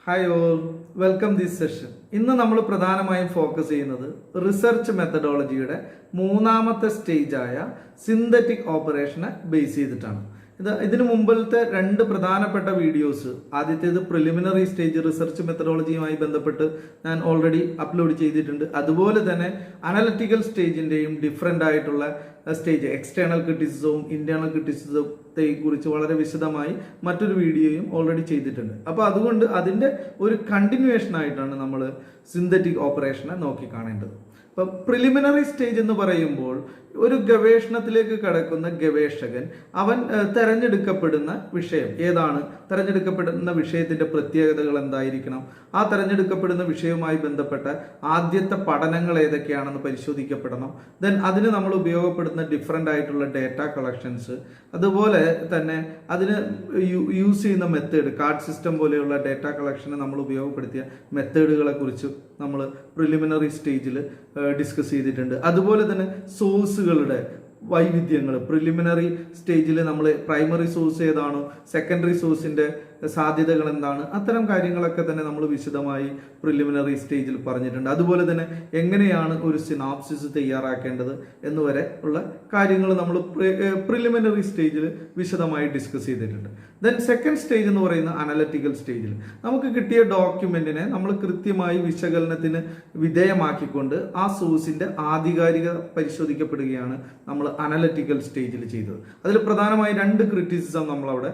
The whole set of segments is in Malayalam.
Hi all, welcome this session. ഇന്ന് നമ്മൾ പ്രധാനമായും ഫോക്കസ് ചെയ്യുന്നത് റിസർച്ച് മെത്തഡോളജിയുടെ മൂന്നാമത്തെ സ്റ്റേജായ സിന്തറ്റിക് ഓപ്പറേഷനെ ബേസ് ചെയ്തിട്ടാണ്. ഇതിനു മുമ്പിലത്തെ രണ്ട് പ്രധാനപ്പെട്ട വീഡിയോസ്, ആദ്യത്തേത് പ്രിലിമിനറി സ്റ്റേജ് റിസർച്ച് മെത്തഡോളജിയുമായി ബന്ധപ്പെട്ട് ഞാൻ ഓൾറെഡി അപ്ലോഡ് ചെയ്തിട്ടുണ്ട്. അതുപോലെ തന്നെ അനലറ്റിക്കൽ സ്റ്റേജിൻ്റെയും ഡിഫറെൻ്റ് ആയിട്ടുള്ള സ്റ്റേജ്, എക്സ്റ്റേണൽ ക്രിറ്റിസിസവും ഇന്റേണൽ ക്രിറ്റിസിസത്തെ കുറിച്ച് വളരെ വിശദമായി മറ്റൊരു വീഡിയോയും ഓൾറെഡി ചെയ്തിട്ടുണ്ട്. അപ്പോൾ അതുകൊണ്ട് അതിൻ്റെ ഒരു കണ്ടിന്യൂവേഷൻ ആയിട്ടാണ് നമ്മൾ സിന്തറ്റിക് ഓപ്പറേഷനെ നോക്കിക്കാണേണ്ടത്. ഇപ്പം പ്രിലിമിനറി സ്റ്റേജ് എന്ന് പറയുമ്പോൾ ഒരു ഗവേഷണത്തിലേക്ക് കടക്കുന്ന ഗവേഷകൻ അവൻ തെരഞ്ഞെടുക്കപ്പെടുന്ന വിഷയം ഏതാണ്, തെരഞ്ഞെടുക്കപ്പെടുന്ന വിഷയത്തിന്റെ പ്രത്യേകതകൾ എന്തായിരിക്കണം, ആ തെരഞ്ഞെടുക്കപ്പെടുന്ന വിഷയവുമായി ബന്ധപ്പെട്ട ആദ്യത്തെ പഠനങ്ങൾ ഏതൊക്കെയാണെന്ന് പരിശോധിക്കപ്പെടണം. ദെൻ അതിന് നമ്മൾ ഉപയോഗപ്പെടുന്ന ഡിഫറെൻ്റ് ആയിട്ടുള്ള ഡേറ്റ കളക്ഷൻസ്, അതുപോലെ തന്നെ അതിന് യൂസ് ചെയ്യുന്ന മെത്തേഡ്, കാർഡ് സിസ്റ്റം പോലെയുള്ള ഡേറ്റ കളക്ഷന് നമ്മൾ ഉപയോഗപ്പെടുത്തിയ മെത്തേഡുകളെ കുറിച്ച് നമ്മൾ പ്രിലിമിനറി സ്റ്റേജിൽ ഡിസ്കസ് ചെയ്തിട്ടുണ്ട്. അതുപോലെ തന്നെ സോഴ്സുകളുടെ വൈവിധ്യങ്ങൾ, പ്രിലിമിനറി സ്റ്റേജിൽ നമ്മൾ പ്രൈമറി സോഴ്സ് ഏതാണോ, സെക്കൻഡറി സോഴ്സിൻ്റെ സാധ്യതകൾ എന്താണ്, അത്തരം കാര്യങ്ങളൊക്കെ തന്നെ നമ്മൾ വിശദമായി പ്രിലിമിനറി സ്റ്റേജിൽ പറഞ്ഞിട്ടുണ്ട്. അതുപോലെ തന്നെ എങ്ങനെയാണ് ഒരു സിനാപ്സിസ് തയ്യാറാക്കേണ്ടത് എന്നുവരെ ഉള്ള കാര്യങ്ങൾ നമ്മൾ പ്രിലിമിനറി സ്റ്റേജിൽ വിശദമായി ഡിസ്കസ് ചെയ്തിട്ടുണ്ട്. ദെൻ സെക്കൻഡ് സ്റ്റേജ് എന്ന് പറയുന്ന അനലറ്റിക്കൽ സ്റ്റേജിൽ നമുക്ക് കിട്ടിയ ഡോക്യുമെന്റിനെ നമ്മൾ കൃത്യമായി വിശകലനത്തിന് വിധേയമാക്കിക്കൊണ്ട് ആ സോഴ്സിന്റെ ആധികാരികത പരിശോധിക്കപ്പെടുകയാണ് നമ്മൾ അനലറ്റിക്കൽ സ്റ്റേജിൽ ചെയ്തത്. അതിൽ പ്രധാനമായി രണ്ട് ക്രിറ്റിസിസം നമ്മളവിടെ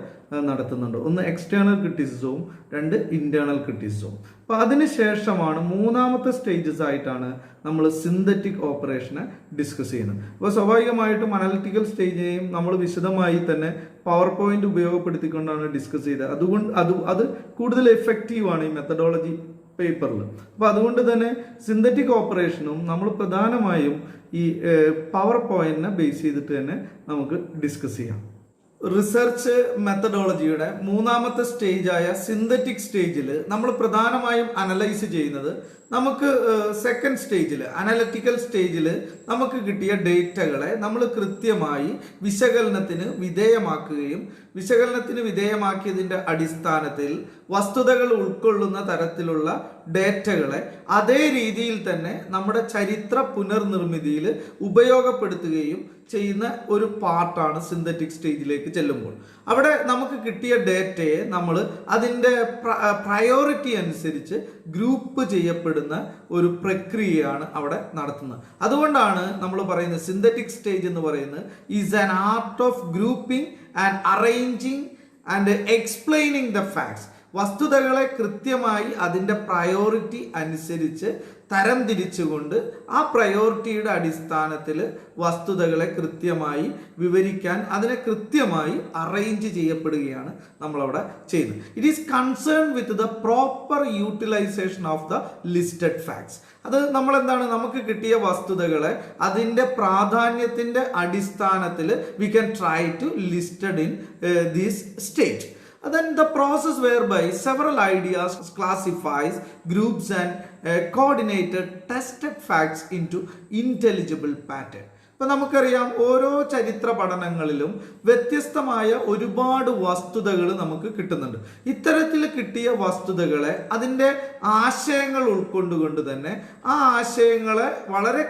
നടത്തുന്നുണ്ട്. ഒന്ന് എക്സ്റ്റേണൽ ക്രിറ്റിസിസവും, രണ്ട് ഇന്റേണൽ ക്രിറ്റിസിസവും. അപ്പൊ അതിനുശേഷമാണ് മൂന്നാമത്തെ സ്റ്റേജസ് ആയിട്ടാണ് നമ്മൾ സിന്തറ്റിക് ഓപ്പറേഷനെ ഡിസ്കസ് ചെയ്യുന്നത്. അപ്പോൾ സ്വാഭാവികമായിട്ടും അനലിറ്റിക്കൽ സ്റ്റേജിനെയും നമ്മൾ വിശദമായി തന്നെ പവർ പോയിന്റ് ഉപയോഗപ്പെടുത്തിക്കൊണ്ടാണ് ഡിസ്കസ് ചെയ്തത്. അതുകൊണ്ട് അത് കൂടുതൽ എഫക്റ്റീവാണ് ഈ മെത്തഡോളജി പേപ്പറിൽ. അപ്പോൾ അതുകൊണ്ട് തന്നെ സിന്തറ്റിക് ഓപ്പറേഷനും നമ്മൾ പ്രധാനമായും ഈ പവർ പോയിന്റിനെ ബേസ് ചെയ്തിട്ട് തന്നെ നമുക്ക് ഡിസ്കസ് ചെയ്യാം. റിസർച്ച് മെത്തഡോളജിയുടെ മൂന്നാമത്തെ സ്റ്റേജായ സിന്തറ്റിക് സ്റ്റേജിൽ നമ്മൾ പ്രധാനമായും അനലൈസ് ചെയ്യുന്നത് നമുക്ക് സെക്കൻഡ് സ്റ്റേജിൽ അനലറ്റിക്കൽ സ്റ്റേജിൽ നമുക്ക് കിട്ടിയ ഡേറ്റകളെ നമ്മൾ കൃത്യമായി വിശകലനത്തിന് വിധേയമാക്കുകയും വിശകലനത്തിന് വിധേയമാക്കിയതിൻ്റെ അടിസ്ഥാനത്തിൽ വസ്തുതകൾ ഉൾക്കൊള്ളുന്ന തരത്തിലുള്ള ഡേറ്റകളെ അതേ രീതിയിൽ തന്നെ നമ്മുടെ ചരിത്ര പുനർനിർമ്മിതിയിൽ ഉപയോഗപ്പെടുത്തുകയും ചെയ്യുന്ന ഒരു പാർട്ടാണ് സിന്തറ്റിക് സ്റ്റേജിലേക്ക് ചെല്ലുമ്പോൾ. അവിടെ നമുക്ക് കിട്ടിയ ഡേറ്റയെ നമ്മൾ അതിൻ്റെ പ്രയോറിറ്റി അനുസരിച്ച് ഗ്രൂപ്പ് ചെയ്യപ്പെടുന്ന ഒരു പ്രക്രിയയാണ് അവിടെ നടത്തുന്നത്. അതുകൊണ്ടാണ് നമ്മൾ പറയുന്നത് സിന്തറ്റിക് സ്റ്റേജ് എന്ന് പറയുന്നത് is an art of grouping and arranging and explaining the facts. വസ്തുതകളെ കൃത്യമായി അതിൻ്റെ പ്രയോറിറ്റി അനുസരിച്ച് തരം തിരിച്ചുകൊണ്ട് ആ പ്രയോറിറ്റിയുടെ അടിസ്ഥാനത്തിൽ വസ്തുതകളെ കൃത്യമായി വിവരിക്കാൻ, അതിനെ കൃത്യമായി അറേഞ്ച് ചെയ്യപ്പെടുകയാണ് നമ്മളവിടെ ചെയ്യുന്നത്. It is concern with the proper utilisation of the listed facts. അത് നമ്മളെന്താണ്, നമുക്ക് കിട്ടിയ വസ്തുതകളെ അതിൻ്റെ പ്രാധാന്യത്തിൻ്റെ അടിസ്ഥാനത്തിൽ we can try to listed in this stage. Then the process whereby several ideas classifies groups and coordinated tested facts into intelligible pattern. ഇപ്പം നമുക്കറിയാം, ഓരോ ചരിത്ര പഠനങ്ങളിലും വ്യത്യസ്തമായ ഒരുപാട് വസ്തുതകൾ നമുക്ക് കിട്ടുന്നുണ്ട്. ഇത്തരത്തിൽ കിട്ടിയ വസ്തുതകളെ അതിൻ്റെ ആശയങ്ങൾ ഉൾക്കൊണ്ടുകൊണ്ട് തന്നെ ആ ആശയങ്ങളെ വളരെ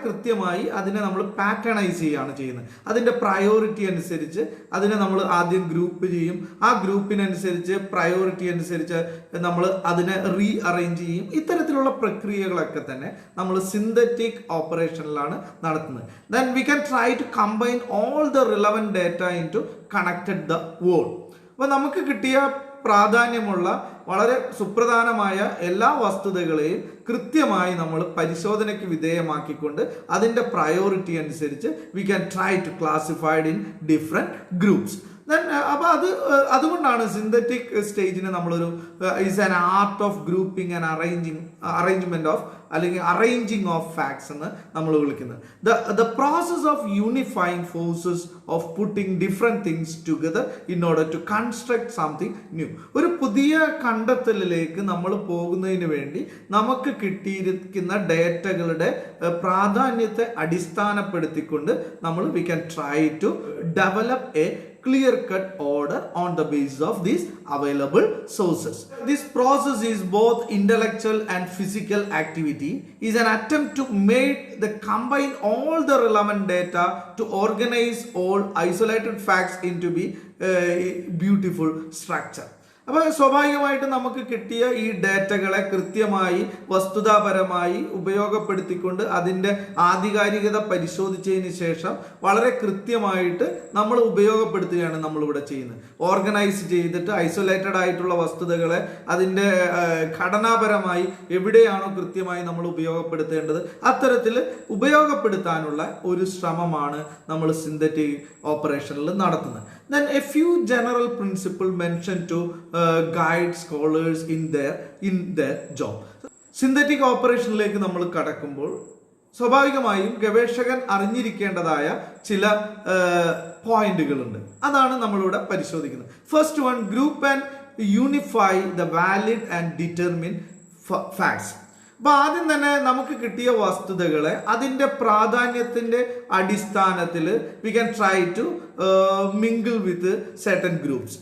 കൃത്യമായി അതിനെ നമ്മൾ പാറ്റേണൈസ് ചെയ്യുകയാണ് ചെയ്യുന്നത്. അതിൻ്റെ പ്രയോറിറ്റി അനുസരിച്ച് അതിനെ നമ്മൾ ആദ്യം ഗ്രൂപ്പ് ചെയ്യും. ആ ഗ്രൂപ്പിനനുസരിച്ച് പ്രയോറിറ്റി അനുസരിച്ച് നമ്മൾ അതിനെ റീ അറേഞ്ച് ചെയ്യും. ഇത്തരത്തിലുള്ള പ്രക്രിയകളൊക്കെ തന്നെ നമ്മൾ സിന്തറ്റിക് ഓപ്പറേഷനിലാണ് നടത്തുന്നത്. Then we can try to combine all the relevant data into connected the whole. അപ്പോൾ നമുക്ക് കിട്ടിയ പ്രാധാന്യമുള്ള വളരെ സുപ്രധാനമായ എല്ലാ വസ്തുതകളെയും കൃത്യമായി നമ്മൾ പരിശോധനയ്ക്ക് വിധേയമാക്കിക്കൊണ്ട് അതിൻ്റെ പ്രയോറിറ്റി അനുസരിച്ച് we can try to classified in different groups. അപ്പോൾ അതുകൊണ്ടാണ് സിന്തറ്റിക് സ്റ്റേജിന് നമ്മളൊരു is an art of grouping and arrangement of അല്ലെങ്കിൽ അറേഞ്ചിങ് ഓഫ് ഫാക്ട്സ് എന്ന് നമ്മൾ വിളിക്കുന്നത്. The process of unifying forces of putting different things together in order to construct something new. ഒരു പുതിയ കണ്ടെത്തലിലേക്ക് നമ്മൾ പോകുന്നതിന് വേണ്ടി നമുക്ക് കിട്ടിയിരിക്കുന്ന ഡേറ്റകളുടെ പ്രാധാന്യത്തെ അടിസ്ഥാനപ്പെടുത്തിക്കൊണ്ട് നമ്മൾ we can try to develop a clear-cut order on the basis of these available sources. This process is both intellectual and physical activity, is an attempt to make the combine all the relevant data to organize all isolated facts into be beautiful structure. അപ്പോൾ സ്വാഭാവികമായിട്ട് നമുക്ക് കിട്ടിയ ഈ ഡാറ്റകളെ കൃത്യമായി വസ്തുതാപരമായി ഉപയോഗപ്പെടുത്തിക്കൊണ്ട് അതിൻ്റെ ആധികാരികത പരിശോധിച്ചതിന് ശേഷം വളരെ കൃത്യമായിട്ട് നമ്മൾ ഉപയോഗപ്പെടുത്തുകയാണ് നമ്മളിവിടെ ചെയ്യുന്നത്. ഓർഗനൈസ് ചെയ്തിട്ട് ഐസൊലേറ്റഡ് ആയിട്ടുള്ള വസ്തുതകളെ അതിൻ്റെ ഘടനാപരമായി എവിടെയാണോ കൃത്യമായി നമ്മൾ ഉപയോഗപ്പെടുത്തേണ്ടത് അത്തരത്തിൽ ഉപയോഗപ്പെടുത്താനുള്ള ഒരു ശ്രമമാണ് നമ്മൾ സിന്തറ്റിക് ഓപ്പറേഷനിൽ നടത്തുന്നത്. Then a few general principles mentioned to guide scholars in their job. Synthetic ഓപ്പറേഷനിലേക്ക് നമ്മൾ കടക്കുമ്പോൾ സ്വാഭാവികമായും ഗവേഷകൻ അറിഞ്ഞിരിക്കേണ്ടതായ ചില പോയിന്റുകളുണ്ട്. അതാണ് നമ്മളിവിടെ പരിശോധിക്കുന്നത്. First one, group and unify the valid and determine facts. അപ്പൊ ആദ്യം തന്നെ നമുക്ക് കിട്ടിയ വസ്തുതകളെ അതിൻ്റെ പ്രാധാന്യത്തിന്റെ അടിസ്ഥാനത്തിൽ we can try to mingle with certain groups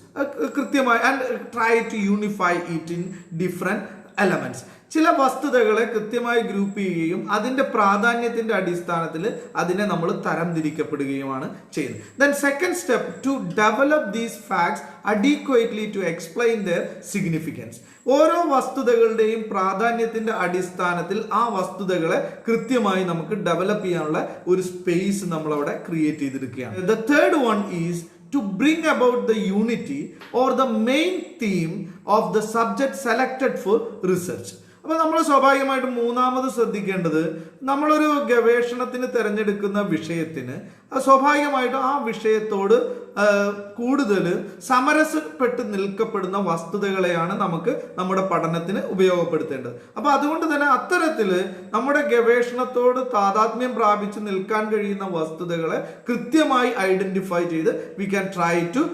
കൃത്യമായി and try to unify it in different elements. ചില വസ്തുതകളെ കൃത്യമായി ഗ്രൂപ്പ് ചെയ്യുകയും അതിൻ്റെ പ്രാധാന്യത്തിന്റെ അടിസ്ഥാനത്തിൽ അതിനെ നമ്മൾ തരംതിരിക്കപ്പെടുകയുമാണ് ചെയ്യുന്നത്. Then second step, to develop these facts adequately to explain their significance. ഓരോ വസ്തുതകളുടെയും പ്രാധാന്യത്തിന്റെ അടിസ്ഥാനത്തിൽ ആ വസ്തുതകളെ കൃത്യമായി നമുക്ക് ഡെവലപ്പ് ചെയ്യാനുള്ള ഒരു സ്പേസ് നമ്മൾ അവിടെ ക്രിയേറ്റ് ചെയ്തെടുക്കുകയാണ്. The third one is to bring about the unity or the main theme of the subject selected for research. അപ്പോൾ നമ്മൾ സ്വാഭാവികമായിട്ടും മൂന്നാമത് ശ്രദ്ധിക്കേണ്ടത്, നമ്മളൊരു ഗവേഷണത്തിന് തിരഞ്ഞെടുക്കുന്ന വിഷയത്തിന് സ്വാഭാവികമായിട്ടും ആ വിഷയത്തോട് കൂടുതൽ സമരസപ്പെട്ട് നിൽക്കപ്പെടുന്ന വസ്തുതകളെയാണ് നമുക്ക് നമ്മുടെ പഠനത്തിന് ഉപയോഗപ്പെടുത്തേണ്ടത്. അപ്പോൾ അതുകൊണ്ട് തന്നെ അത്തരത്തിൽ നമ്മുടെ ഗവേഷണത്തോട് താതാത്മ്യം പ്രാപിച്ച് നിൽക്കാൻ കഴിയുന്ന വസ്തുതകളെ കൃത്യമായി ഐഡന്റിഫൈ ചെയ്ത് we can try to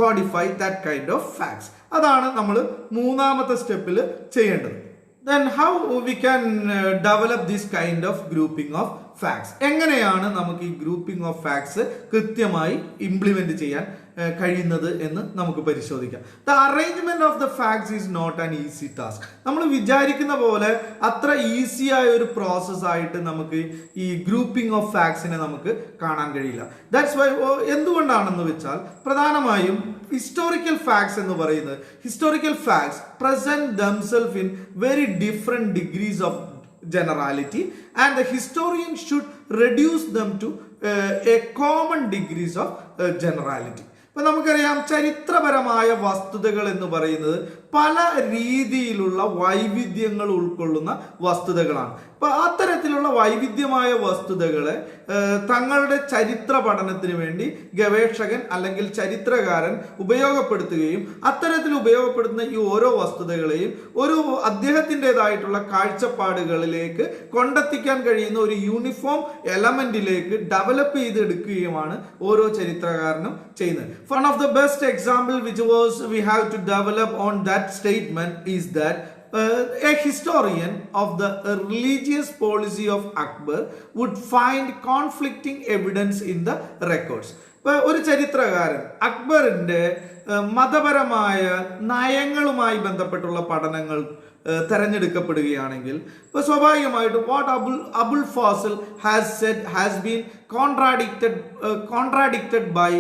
codify that kind of facts. അതാണ് നമ്മൾ മൂന്നാമത്തെ സ്റ്റെപ്പിൽ ചെയ്യേണ്ടത്. Then how we can develop this kind of grouping of facts? എങ്ങനെയാണ് നമുക്ക് ഈ ഗ്രൂപ്പിംഗ് ഓഫ് ഫാക്ട്സ് കൃത്യമായി ഇംപ്ലിമെന്റ് ചെയ്യാൻ കഴിയുന്നത് എന്ന് നമുക്ക് പരിശോധിക്കാം. The arrangement of the facts is not an easy task. നമ്മൾ വിചാരിക്കുന്ന പോലെ അത്ര ഈസി ആയ ഒരു പ്രോസസ് ആയിട്ട് നമുക്ക് ഈ ഗ്രൂപ്പിംഗ് ഓഫ് ഫാക്ട്സിനെ നമുക്ക് കാണാൻ കഴിയില്ല. ദാറ്റ്സ് വൈ എന്തുകൊണ്ടാണെന്ന് വെച്ചാൽ പ്രധാനമായും ഹിസ്റ്റോറിക്കൽ ഫാക്ട്സ് എന്ന് പറയുന്നത്, historical facts present themself in very different degrees of generality and the historian should reduce them to a common degrees of generality. ഇപ്പൊ നമുക്കറിയാം ചരിത്രപരമായ വസ്തുതകൾ എന്ന് പറയുന്നത് പല രീതിയിലുള്ള വൈവിധ്യങ്ങൾ ഉൾക്കൊള്ളുന്ന വസ്തുതകളാണ്. അപ്പൊ അത്തരത്തിലുള്ള വൈവിധ്യമായ വസ്തുതകളെ തങ്ങളുടെ ചരിത്ര പഠനത്തിന് വേണ്ടി ഗവേഷകൻ അല്ലെങ്കിൽ ചരിത്രകാരൻ ഉപയോഗപ്പെടുത്തുകയും അത്തരത്തിൽ ഉപയോഗപ്പെടുത്തുന്ന ഈ ഓരോ വസ്തുതകളെയും ഒരു അദ്ദേഹത്തിൻ്റെതായിട്ടുള്ള കാഴ്ചപ്പാടുകളിലേക്ക് കൊണ്ടെത്തിക്കാൻ കഴിയുന്ന ഒരു യൂണിഫോം എലമെന്റിലേക്ക് ഡെവലപ്പ് ചെയ്തെടുക്കുകയുമാണ് ഓരോ ചരിത്രകാരനും ചെയ്യുന്നത്. One of the best example which was we have to develop on that statement is that a historian of the religious policy of Akbar would find conflicting evidence in the records. ഒരു ചരിത്രകാരൻ അക്ബറിന്റെ മതപരമായ നയങ്ങളുമായി ബന്ധപ്പെട്ടുള്ള പഠനങ്ങൾ തെരഞ്ഞെടുക്കപ്പെടുകയാണെങ്കിൽ ഇപ്പോൾ സ്വാഭാവികമായിട്ടും what Abul Fazl has said has been contradicted by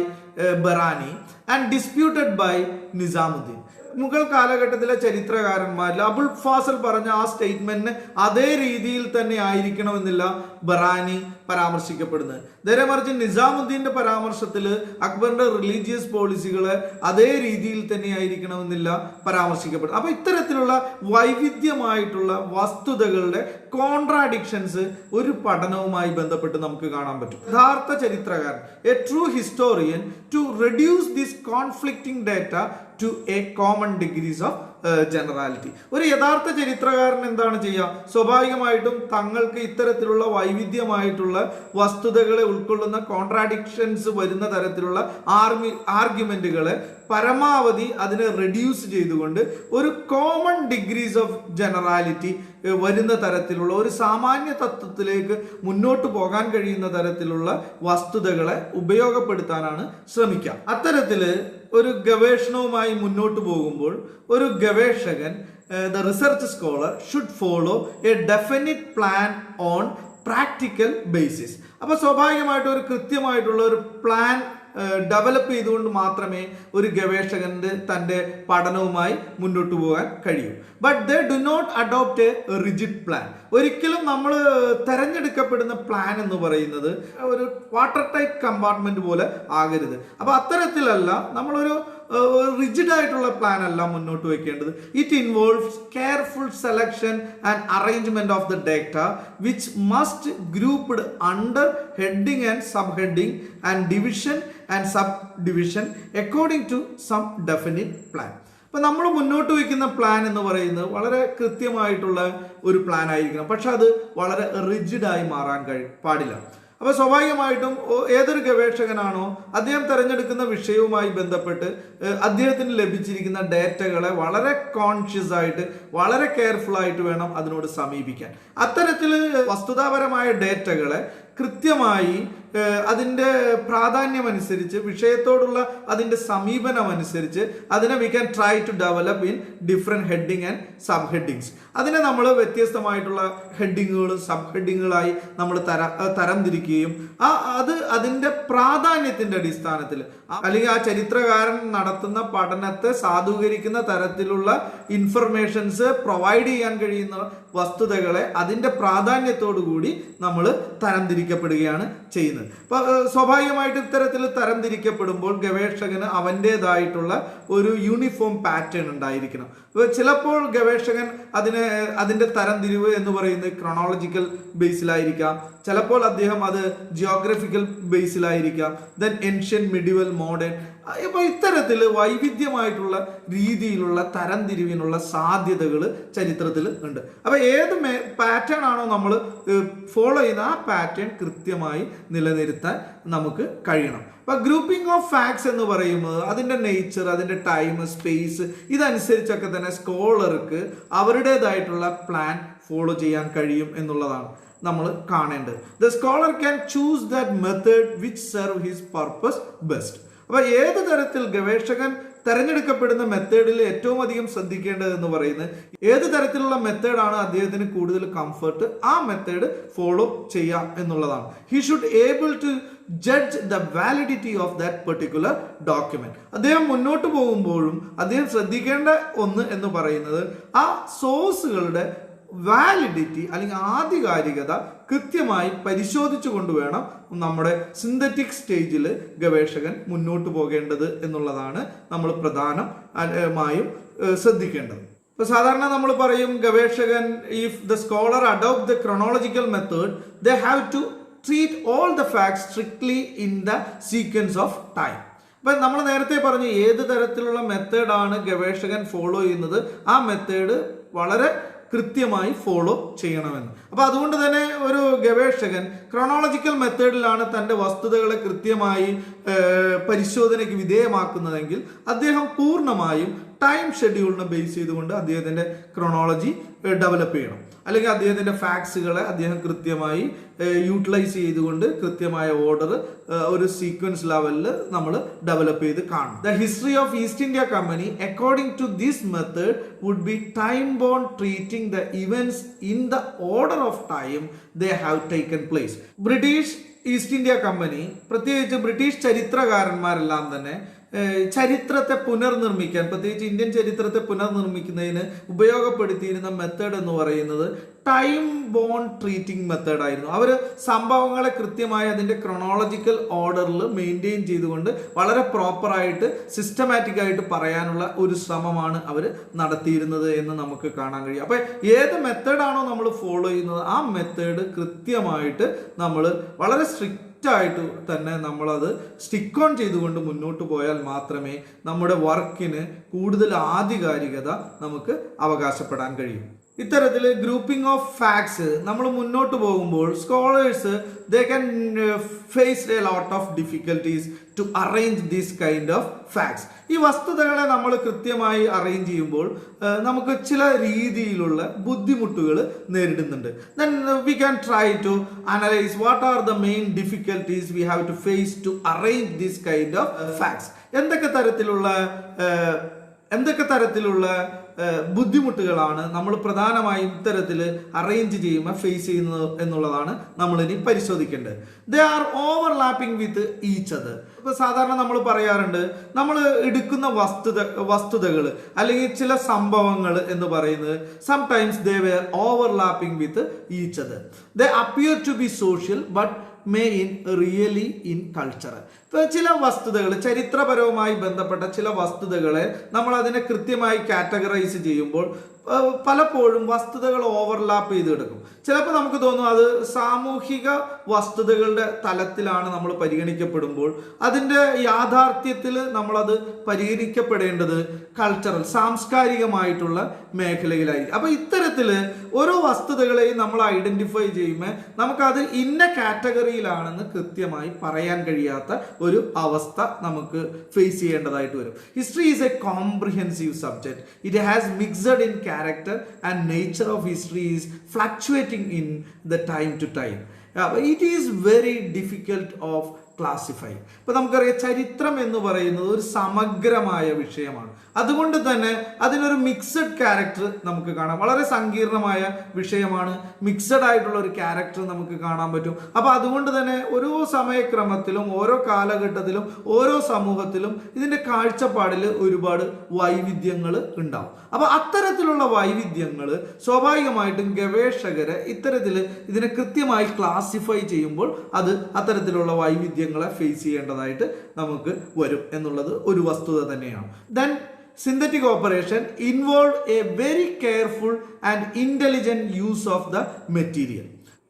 Barani and disputed by Nizamuddin. Mughal കാലഘട്ടത്തിലെ ചരിത്രകാരന്മാരിൽ അബുൽ ഫാസിൽ പറഞ്ഞ ആ സ്റ്റേറ്റ്മെന്റിന് അതേ രീതിയിൽ തന്നെ ആയിരിക്കണമെന്നില്ല ബറാനി പരാമർശിക്കപ്പെടുന്നത്. നേരെ മറിച്ച് നിസാമുദ്ദീന്റെ പരാമർശത്തിൽ അക്ബറിന്റെ റിലീജിയസ് പോളിസികള് അതേ രീതിയിൽ തന്നെ ആയിരിക്കണമെന്നില്ല പരാമർശിക്കപ്പെടുന്നത്. അപ്പൊ ഇത്തരത്തിലുള്ള വൈവിധ്യമായിട്ടുള്ള വസ്തുതകളുടെ കോൺട്രാഡിക്ഷൻസ് ഒരു പഠനവുമായി ബന്ധപ്പെട്ട് നമുക്ക് കാണാൻ പറ്റും. യഥാർത്ഥ ചരിത്രകാരൻ, a true historian, to reduce this conflicting data to a common degrees of generality. ഒരു യഥാർത്ഥ ചരിത്രകാരൻ എന്താണ് ചെയ്യുക? സ്വാഭാവികമായിട്ടും തങ്ങൾക്ക് ഇത്തരത്തിലുള്ള വൈവിധ്യമായിട്ടുള്ള വസ്തുതകളെ ഉൾക്കൊള്ളുന്ന കോൺട്രാഡിക്ഷൻസ് വരുന്ന തരത്തിലുള്ള ആർഗ്യുമെന്റുകളെ പരമാവധി അതിനെ റെഡ്യൂസ് ചെയ്തുകൊണ്ട് ഒരു കോമൺ ഡിഗ്രീസ് ഓഫ് ജനറാലിറ്റി വരുന്ന തരത്തിലുള്ള ഒരു സാമാന്യ തത്വത്തിലേക്ക് മുന്നോട്ട് പോകാൻ കഴിയുന്ന തരത്തിലുള്ള വസ്തുതകളെ ഉപയോഗപ്പെടുത്താനാണ് ശ്രമിക്കുക. അത്തരത്തില് ഒരു ഗവേഷണവുമായി മുന്നോട്ട് പോകുമ്പോൾ ഒരു ഗവേഷകൻ, the research scholar should follow a definite plan on practical basis. അപ്പോൾ സ്വാഭാവികമായിട്ട് ഒരു കൃത്യമായിട്ടുള്ള ഒരു പ്ലാൻ ഡെവലപ്പ് ചെയ്തുകൊണ്ട് മാത്രമേ ഒരു ഗവേഷകന് തൻ്റെ പഠനവുമായി മുന്നോട്ട് പോകാൻ കഴിയൂ. But they do not adopt a rigid plan. ഒരിക്കലും നമ്മൾ തെരഞ്ഞെടുക്കപ്പെടുന്ന പ്ലാൻ എന്ന് പറയുന്നത് ഒരു വാട്ടർ ടൈറ്റ് കമ്പാർട്ട്മെന്റ് പോലെ ആകരുത്. അപ്പൊ അത്തരത്തിലല്ല നമ്മളൊരു റിജിഡ് ആയിട്ടുള്ള പ്ലാൻ അല്ല മുന്നോട്ട് വെക്കേണ്ടത്. It involves careful selection and arrangement of the data which must grouped under heading and sub heading and division and sub division according to some definite plan. അപ്പൊ നമ്മൾ മുന്നോട്ട് വയ്ക്കുന്ന പ്ലാൻ എന്ന് പറയുന്നത് വളരെ കൃത്യമായിട്ടുള്ള ഒരു പ്ലാൻ ആയിരിക്കണം. പക്ഷെ അത് വളരെ റിജിഡായി മാറാൻ പാടില്ല. അപ്പൊ സ്വാഭാവികമായിട്ടും ഏതൊരു ഗവേഷകനാണോ അദ്ദേഹം തിരഞ്ഞെടുക്കുന്ന വിഷയവുമായി ബന്ധപ്പെട്ട് അദ്ദേഹത്തിന് ലഭിച്ചിരിക്കുന്ന ഡേറ്റകളെ വളരെ കോൺഷ്യസ് ആയിട്ട് വളരെ കെയർഫുൾ ആയിട്ട് വേണം അതിനോട് സമീപിക്കാൻ. അത്തരത്തിൽ വസ്തുതാപരമായ ഡേറ്റകളെ കൃത്യമായി അതിൻ്റെ പ്രാധാന്യമനുസരിച്ച് വിഷയത്തോടുള്ള അതിൻ്റെ സമീപനം അനുസരിച്ച് അതിനെ we can try to develop in different heading and sub headings. അതിനെ നമ്മൾ വ്യത്യസ്തമായിട്ടുള്ള ഹെഡിങ്ങുകളും സബ് ഹെഡിങ്ങുകളായി നമ്മൾ തരംതിരിക്കുകയും അത് അതിൻ്റെ പ്രാധാന്യത്തിൻ്റെ അടിസ്ഥാനത്തിൽ അല്ലെങ്കിൽ ആ ചരിത്രകാരൻ നടത്തുന്ന പഠനത്തെ സാധൂകരിക്കുന്ന തരത്തിലുള്ള ഇൻഫർമേഷൻസ് പ്രൊവൈഡ് ചെയ്യാൻ കഴിയുന്ന വസ്തുതകളെ അതിൻ്റെ പ്രാധാന്യത്തോടു കൂടി നമ്മൾ തരംതിരിക്കപ്പെടുകയാണ് ചെയ്യുന്നത്. അപ്പൊ സ്വാഭാവികമായിട്ട് ഇത്തരത്തിൽ തരംതിരിക്കപ്പെടുമ്പോൾ ഗവേഷകന് അവൻ്റെതായിട്ടുള്ള ഒരു യൂണിഫോം പാറ്റേൺ ഉണ്ടായിരിക്കണം. ചിലപ്പോൾ ഗവേഷകൻ അതിന്റെ തരംതിരിവ് എന്ന് പറയുന്നത് ക്രോണോളജിക്കൽ ബേസിലായിരിക്കാം, ചിലപ്പോൾ അദ്ദേഹം അത് ജിയോഗ്രഫിക്കൽ ബേസിലായിരിക്കാം, ദെൻ ഏൻഷ്യൻ, മിഡിവൽ, മോഡേൺ. ഇപ്പൊ ഇത്തരത്തിൽ വൈവിധ്യമായിട്ടുള്ള രീതിയിലുള്ള തരംതിരിവിനുള്ള സാധ്യതകൾ ചരിത്രത്തിൽ ഉണ്ട്. അപ്പൊ ഏത് പാറ്റേൺ ആണോ നമ്മൾ ഫോളോ ചെയ്യുന്ന ആ പാറ്റേൺ കൃത്യമായി നിലനിർത്താൻ നമുക്ക് കഴിയണം. അപ്പൊ ഗ്രൂപ്പിംഗ് ഓഫ് ഫാക്ട്സ് എന്ന് പറയുന്നത് അതിന്റെ നേച്ചർ, അതിന്റെ ടൈം, സ്പേസ് ഇതനുസരിച്ചൊക്കെ തന്നെ സ്കോളർക്ക് അവരുടേതായിട്ടുള്ള പ്ലാൻ ഫോളോ ചെയ്യാൻ കഴിയും എന്നുള്ളതാണ് നമ്മൾ കാണേണ്ടത്. The scholar can choose that method which serve his purpose best. അപ്പൊ ഏത് തരത്തിൽ ഗവേഷകൻ തെരഞ്ഞെടുക്കപ്പെടുന്ന മെത്തേഡിൽ ഏറ്റവും അധികം ശ്രദ്ധിക്കേണ്ടത് എന്ന് പറയുന്നത് ഏത് തരത്തിലുള്ള മെത്തേഡാണ് അദ്ദേഹത്തിന് കൂടുതൽ കംഫർട്ട്, ആ മെത്തേഡ് ഫോളോ ചെയ്യാം എന്നുള്ളതാണ്. He should able to judge the validity of that particular document. അദ്ദേഹം മുന്നോട്ട് പോകുമ്പോഴും അദ്ദേഹം ശ്രദ്ധിക്കേണ്ട ഒന്ന് എന്ന് പറയുന്നത് ആ സോഴ്സുകളുടെ വാലിഡിറ്റി അല്ലെങ്കിൽ ആധികാരികത കൃത്യമായി പരിശോധിച്ചു കൊണ്ടുവേണം നമ്മുടെ സിന്തറ്റിക് സ്റ്റേജിൽ ഗവേഷകൻ മുന്നോട്ട് പോകേണ്ടത് എന്നുള്ളതാണ് നമ്മൾ പ്രധാനമായും ശ്രദ്ധിക്കേണ്ടത്. ഇപ്പൊ സാധാരണ നമ്മൾ പറയും ഗവേഷകൻ if the scholar adopt the chronological method they have to treat all the facts strictly in the sequence of time. അപ്പൊ നമ്മൾ നേരത്തെ പറഞ്ഞു ഏത് തരത്തിലുള്ള മെത്തേഡാണ് ഗവേഷകൻ ഫോളോ ചെയ്യുന്നത് ആ മെത്തേഡ് വളരെ കൃത്യമായി ഫോളോ ചെയ്യണമെന്ന്. അപ്പൊ അതുകൊണ്ട് തന്നെ ഒരു ഗവേഷകൻ ക്രോണോളജിക്കൽ മെത്തേഡിലാണ് തൻ്റെ വസ്തുതകളെ കൃത്യമായി പരിശോധനയ്ക്ക് വിധേയമാക്കുന്നതെങ്കിൽ അദ്ദേഹം പൂർണ്ണമായും ടൈം ഷെഡ്യൂളിനെ ബേസ് ചെയ്തുകൊണ്ട് അദ്ദേഹത്തിൻ്റെ ക്രോണോളജി ഡെവലപ്പ് ചെയ്യണം. അല്ലെങ്കിൽ അദ്ദേഹത്തിൻ്റെ ഫാക്ട്സുകളെ അദ്ദേഹം കൃത്യമായി യൂട്ടിലൈസ് ചെയ്തുകൊണ്ട് കൃത്യമായ ഓർഡർ ഒരു സീക്വൻസ് ലെവലിൽ നമ്മൾ ഡെവലപ്പ് ചെയ്ത് കാണും. The history of East India Company according to this method would be time bound treating the events in the order of time they have taken place. British East India Company, പ്രത്യേകിച്ച് ബ്രിട്ടീഷ് ചരിത്രകാരന്മാരെല്ലാം തന്നെ ചരിത്രത്തെ പുനർനിർമ്മിക്കാൻ, പ്രത്യേകിച്ച് ഇന്ത്യൻ ചരിത്രത്തെ പുനർനിർമ്മിക്കുന്നതിന് ഉപയോഗപ്പെടുത്തിയിരുന്ന മെത്തേഡ് എന്ന് പറയുന്നത് ടൈം ബോൺ ട്രീറ്റിംഗ് മെത്തേഡ് ആയിരുന്നു. അവർ സംഭവങ്ങളെ കൃത്യമായി അതിൻ്റെ ക്രോണോളജിക്കൽ ഓർഡറിൽ മെയിൻറ്റെയിൻ ചെയ്തുകൊണ്ട് വളരെ പ്രോപ്പറായിട്ട് സിസ്റ്റമാറ്റിക് ആയിട്ട് പറയാനുള്ള ഒരു ശ്രമമാണ് അവർ നടത്തിയിരുന്നത് എന്ന് നമുക്ക് കാണാൻ കഴിയും. അപ്പം ഏത് മെത്തേഡാണോ നമ്മൾ ഫോളോ ചെയ്യുന്നത് ആ മെത്തേഡ് കൃത്യമായിട്ട് നമ്മൾ വളരെ സ്ട്രിക്റ്റ് ആയിട്ട് തന്നെ നമ്മളത് സ്റ്റിക്ക് ഓൺ ചെയ്തുകൊണ്ട് മുന്നോട്ട് പോയാൽ മാത്രമേ നമ്മുടെ വർക്കിന് കൂടുതൽ ആധികാരികത നമുക്ക് അവകാശപ്പെടാൻ കഴിയൂ. ഇത്തരത്തിൽ ഗ്രൂപ്പിംഗ് ഓഫ് ഫാക്ട്സ് നമ്മൾ മുന്നോട്ട് പോകുമ്പോൾ scholars they can face a lot of difficulties to arrange this kind of facts. ഈ വസ്തുതകളെ നമ്മൾ കൃത്യമായി അറേഞ്ച് ചെയ്യുമ്പോൾ നമുക്ക് ചില രീതിയിലുള്ള ബുദ്ധിമുട്ടുകൾ നേരിടുന്നുണ്ട്. Then we can try to analyze what are the main difficulties we have to face to arrange this kind of facts. എന്തൊക്കെ തരത്തിലുള്ള ബുദ്ധിമുട്ടുകളാണ് നമ്മൾ പ്രധാനമായും ഇത്തരത്തിൽ അറേഞ്ച് ചെയ്യുമ്പോൾ ഫേസ് ചെയ്യുന്നത് എന്നുള്ളതാണ് നമ്മൾ ഇനി പരിശോധിക്കേണ്ടത്. They are overlapping with each other. ഇപ്പൊ സാധാരണ നമ്മൾ പറയാറുണ്ട്, നമ്മൾ എടുക്കുന്ന വസ്തുതകൾ അല്ലെങ്കിൽ ചില സംഭവങ്ങൾ എന്ന് പറയുന്നത് sometimes they were overlapping with each other. They appear to be social but may in really in cultural. ഇപ്പൊ ചില വസ്തുതകൾ, ചരിത്രപരവുമായി ബന്ധപ്പെട്ട ചില വസ്തുതകളെ നമ്മൾ അതിനെ കൃത്യമായി കാറ്റഗറൈസ് ചെയ്യുമ്പോൾ പലപ്പോഴും വസ്തുതകൾ ഓവർലാപ്പ് ചെയ്ത് കിടക്കും. ചിലപ്പോൾ നമുക്ക് തോന്നും അത് സാമൂഹിക വസ്തുതകളുടെ തലത്തിലാണ് നമ്മൾ പരിഗണിക്കപ്പെടുമ്പോൾ അതിൻ്റെ യാഥാർത്ഥ്യത്തിൽ നമ്മളത് പരിഗണിക്കപ്പെടേണ്ടത് കൾച്ചറൽ, സാംസ്കാരികമായിട്ടുള്ള മേഖലയിലായിരിക്കും. അപ്പോൾ ഇത്തരത്തിൽ ഓരോ വസ്തുതകളെയും നമ്മൾ ഐഡന്റിഫൈ ചെയ്യുമ്പോൾ നമുക്കത് ഇന്ന കാറ്റഗറിയിലാണെന്ന് കൃത്യമായി പറയാൻ കഴിയാത്ത ഒരു അവസ്ഥ നമുക്ക് ഫേസ് ചെയ്യേണ്ടതായിട്ട് വരും. History is A comprehensive subject. It has mixed in character and nature of history is fluctuating in the time to time. It is very difficult of classify. ഇപ്പൊ നമുക്കറിയാം, ചരിത്രം എന്ന് പറയുന്നത് ഒരു സമഗ്രമായ വിഷയമാണ്. അതുകൊണ്ട് തന്നെ അതിനൊരു മിക്സഡ് ക്യാരക്ടർ നമുക്ക് കാണാം. വളരെ സങ്കീർണമായ വിഷയമാണ്, മിക്സഡ് ആയിട്ടുള്ള ഒരു ക്യാരക്ടർ നമുക്ക് കാണാൻ പറ്റും. അപ്പൊ അതുകൊണ്ട് തന്നെ ഓരോ സമയക്രമത്തിലും ഓരോ കാലഘട്ടത്തിലും ഓരോ സമൂഹത്തിലും ഇതിന്റെ കാഴ്ചപ്പാടിൽ ഒരുപാട് വൈവിധ്യങ്ങൾ ഉണ്ടാവും. അപ്പൊ അത്തരത്തിലുള്ള വൈവിധ്യങ്ങൾ സ്വാഭാവികമായിട്ടും ഗവേഷകരെ ഇത്തരത്തിൽ ഇതിനെ കൃത്യമായി ക്ലാസിഫൈ ചെയ്യുമ്പോൾ അത് അത്തരത്തിലുള്ള വൈവിധ്യങ്ങളെ ഫേസ് ചെയ്യേണ്ടതായിട്ട് നമുക്ക് വരും എന്നുള്ളത് ഒരു വസ്തുത തന്നെയാണ്. Then synthetic operation involve a very careful and intelligent use of the material.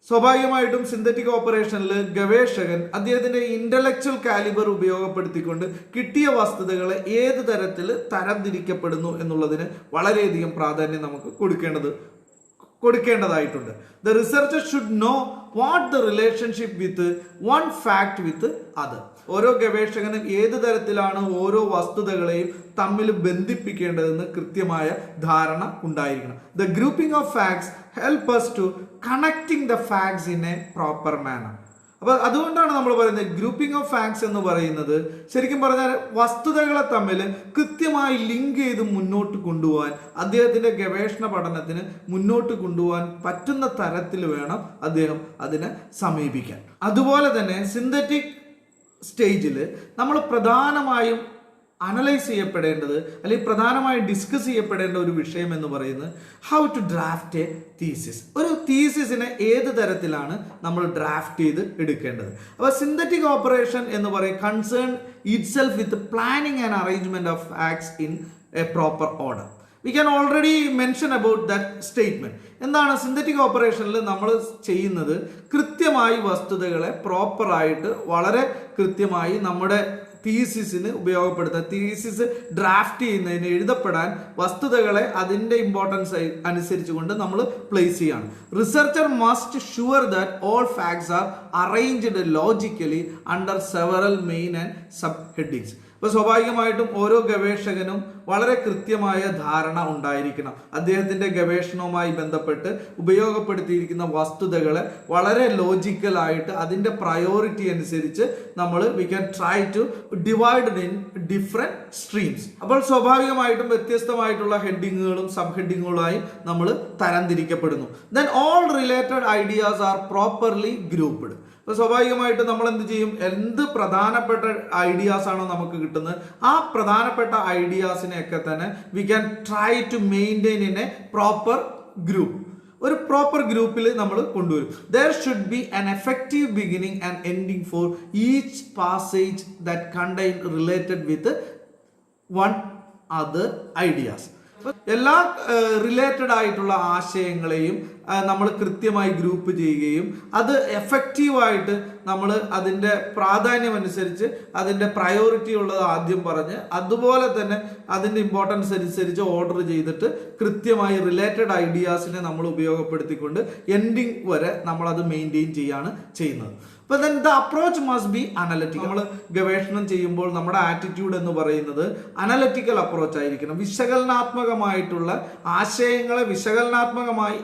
സ്വാഭാവികമായിട്ടും സിന്തറ്റിക് ഓപ്പറേഷനിൽ ഗവേഷകൻ അദ്ദേഹത്തിന്റെ ഇന്റലക്ച്വൽ കാലിബർ ഉപയോഗപ്പെടുത്തിക്കൊണ്ട് കിട്ടിയ വസ്തുതകളെ ഏത് തരത്തിൽ തരംതിരിക്കപ്പെടുന്നു എന്നുള്ളതിന് വളരെയധികം പ്രാധാന്യം നമുക്ക് കൊടുക്കേണ്ടതായിട്ടുണ്ട്. The researcher should know what the relationship with one fact with other. ഓരോ ഗവേഷകനും ഏത് തരത്തിലാണ് ഓരോ വസ്തുതകളെയും തമ്മിൽ ബന്ധിപ്പിക്കേണ്ടതെന്ന് കൃത്യമായ ധാരണ ഉണ്ടായിരിക്കണം. The grouping of facts help us to connecting the facts in a proper manner. അപ്പൊ അതുകൊണ്ടാണ് നമ്മൾ പറയുന്നത് ഗ്രൂപ്പിംഗ് ഓഫ് ഫാക്ട്സ് എന്ന് പറയുന്നത് ശരിക്കും പറഞ്ഞാൽ വസ്തുതകളെ തമ്മിൽ കൃത്യമായി ലിങ്ക് ചെയ്ത് മുന്നോട്ട് കൊണ്ടുപോകാൻ അദ്ദേഹത്തിന്റെ ഗവേഷണ പഠനത്തിന് മുന്നോട്ട് കൊണ്ടുപോകാൻ പറ്റുന്ന തരത്തിൽ വേണം അദ്ദേഹം അതിനെ സമീപിക്കാൻ. അതുപോലെ തന്നെ സിന്തറ്റിക് സ്റ്റേജിൽ നമ്മൾ പ്രധാനമായും അനലൈസ് ചെയ്യപ്പെടേണ്ടത് അല്ലെങ്കിൽ പ്രധാനമായും ഡിസ്കസ് ചെയ്യപ്പെടേണ്ട ഒരു വിഷയം എന്ന് പറയുന്നത് how to draft a thesis. ഒരു തീസിസിനെ ഏത് തരത്തിലാണ് നമ്മൾ ഡ്രാഫ്റ്റ് ചെയ്ത് എടുക്കേണ്ടത്. അപ്പോൾ സിന്തറ്റിക് ഓപ്പറേഷൻ എന്ന് പറയും concern itself with planning and arrangement of facts in a proper order. We can already mention about that statement. എന്താണ് സിന്തറ്റിക് ഓപ്പറേഷനിൽ നമ്മൾ ചെയ്യുന്നത്? കൃത്യമായി വസ്തുതകളെ പ്രോപ്പറായിട്ട് വളരെ കൃത്യമായി നമ്മുടെ തീസിസിന് ഉപയോഗപ്പെടുത്തുക. തീസിസ് ഡ്രാഫ്റ്റ് ചെയ്യുന്നതിന് എഴുതപ്പെടാൻ വസ്തുതകളെ അതിൻ്റെ ഇമ്പോർട്ടൻസ് അനുസരിച്ചുകൊണ്ട് നമ്മൾ പ്ലേസ് ചെയ്യാണ്. Researcher must sure that all facts R arranged logically under several main and sub headings. ഇപ്പോൾ സ്വാഭാവികമായിട്ടും ഓരോ ഗവേഷകനും വളരെ കൃത്യമായ ധാരണ ഉണ്ടായിരിക്കണം. അദ്ദേഹത്തിൻ്റെ ഗവേഷണവുമായി ബന്ധപ്പെട്ട് ഉപയോഗപ്പെടുത്തിയിരിക്കുന്ന വസ്തുതകളെ വളരെ ലോജിക്കലായിട്ട് അതിൻ്റെ പ്രയോറിറ്റി അനുസരിച്ച് we can try to divide in different streams. അപ്പോൾ സ്വാഭാവികമായിട്ടും വ്യത്യസ്തമായിട്ടുള്ള ഹെഡിങ്ങുകളും സബ് ഹെഡിങ്ങുകളായി നമ്മൾ തരംതിരിക്കപ്പെടുന്നു. Then all related ideas are properly grouped. അപ്പോൾ സ്വാഭാവികമായിട്ട് നമ്മൾ എന്ത് ചെയ്യും? എന്ത് പ്രധാനപ്പെട്ട ഐഡിയാസ് ആണോ നമുക്ക് കിട്ടുന്നത് ആ പ്രധാനപ്പെട്ട ഐഡിയാസിനെയൊക്കെ തന്നെ we can try to maintain in a proper group. ഒരു പ്രോപ്പർ ഗ്രൂപ്പിൽ നമ്മൾ കൊണ്ടുവരും. There should be an effective beginning and ending for each passage that contain related with one other ideas. എല്ലാ റിലേറ്റഡ് ആയിട്ടുള്ള ആശയങ്ങളെയും നമ്മൾ കൃത്യമായി ഗ്രൂപ്പ് ചെയ്യുകയും അത് എഫക്റ്റീവായിട്ട് നമ്മൾ അതിൻ്റെ പ്രാധാന്യം അനുസരിച്ച് അതിൻ്റെ പ്രയോറിറ്റി ഉള്ളത് ആദ്യം പറഞ്ഞ് അതുപോലെ തന്നെ അതിൻ്റെ ഇമ്പോർട്ടൻസ് അനുസരിച്ച് ഓർഡർ ചെയ്തിട്ട് കൃത്യമായി റിലേറ്റഡ് ഐഡിയാസിനെ നമ്മൾ ഉപയോഗപ്പെടുത്തിക്കൊണ്ട് എൻഡിങ് വരെ നമ്മളത് മെയിൻറ്റെയിൻ ചെയ്യാണ് ചെയ്യുന്നത്. അപ്പോൾ then the approach must be analytical. നമ്മൾ ഗവേഷണം ചെയ്യുമ്പോൾ നമ്മുടെ ആറ്റിറ്റ്യൂഡ് എന്ന് പറയുന്നത് അനലറ്റിക്കൽ അപ്രോച്ച് ആയിരിക്കണം. വിശകലനാത്മകമായിട്ടുള്ള ആശയങ്ങളെ വിശകലനാത്മകമായി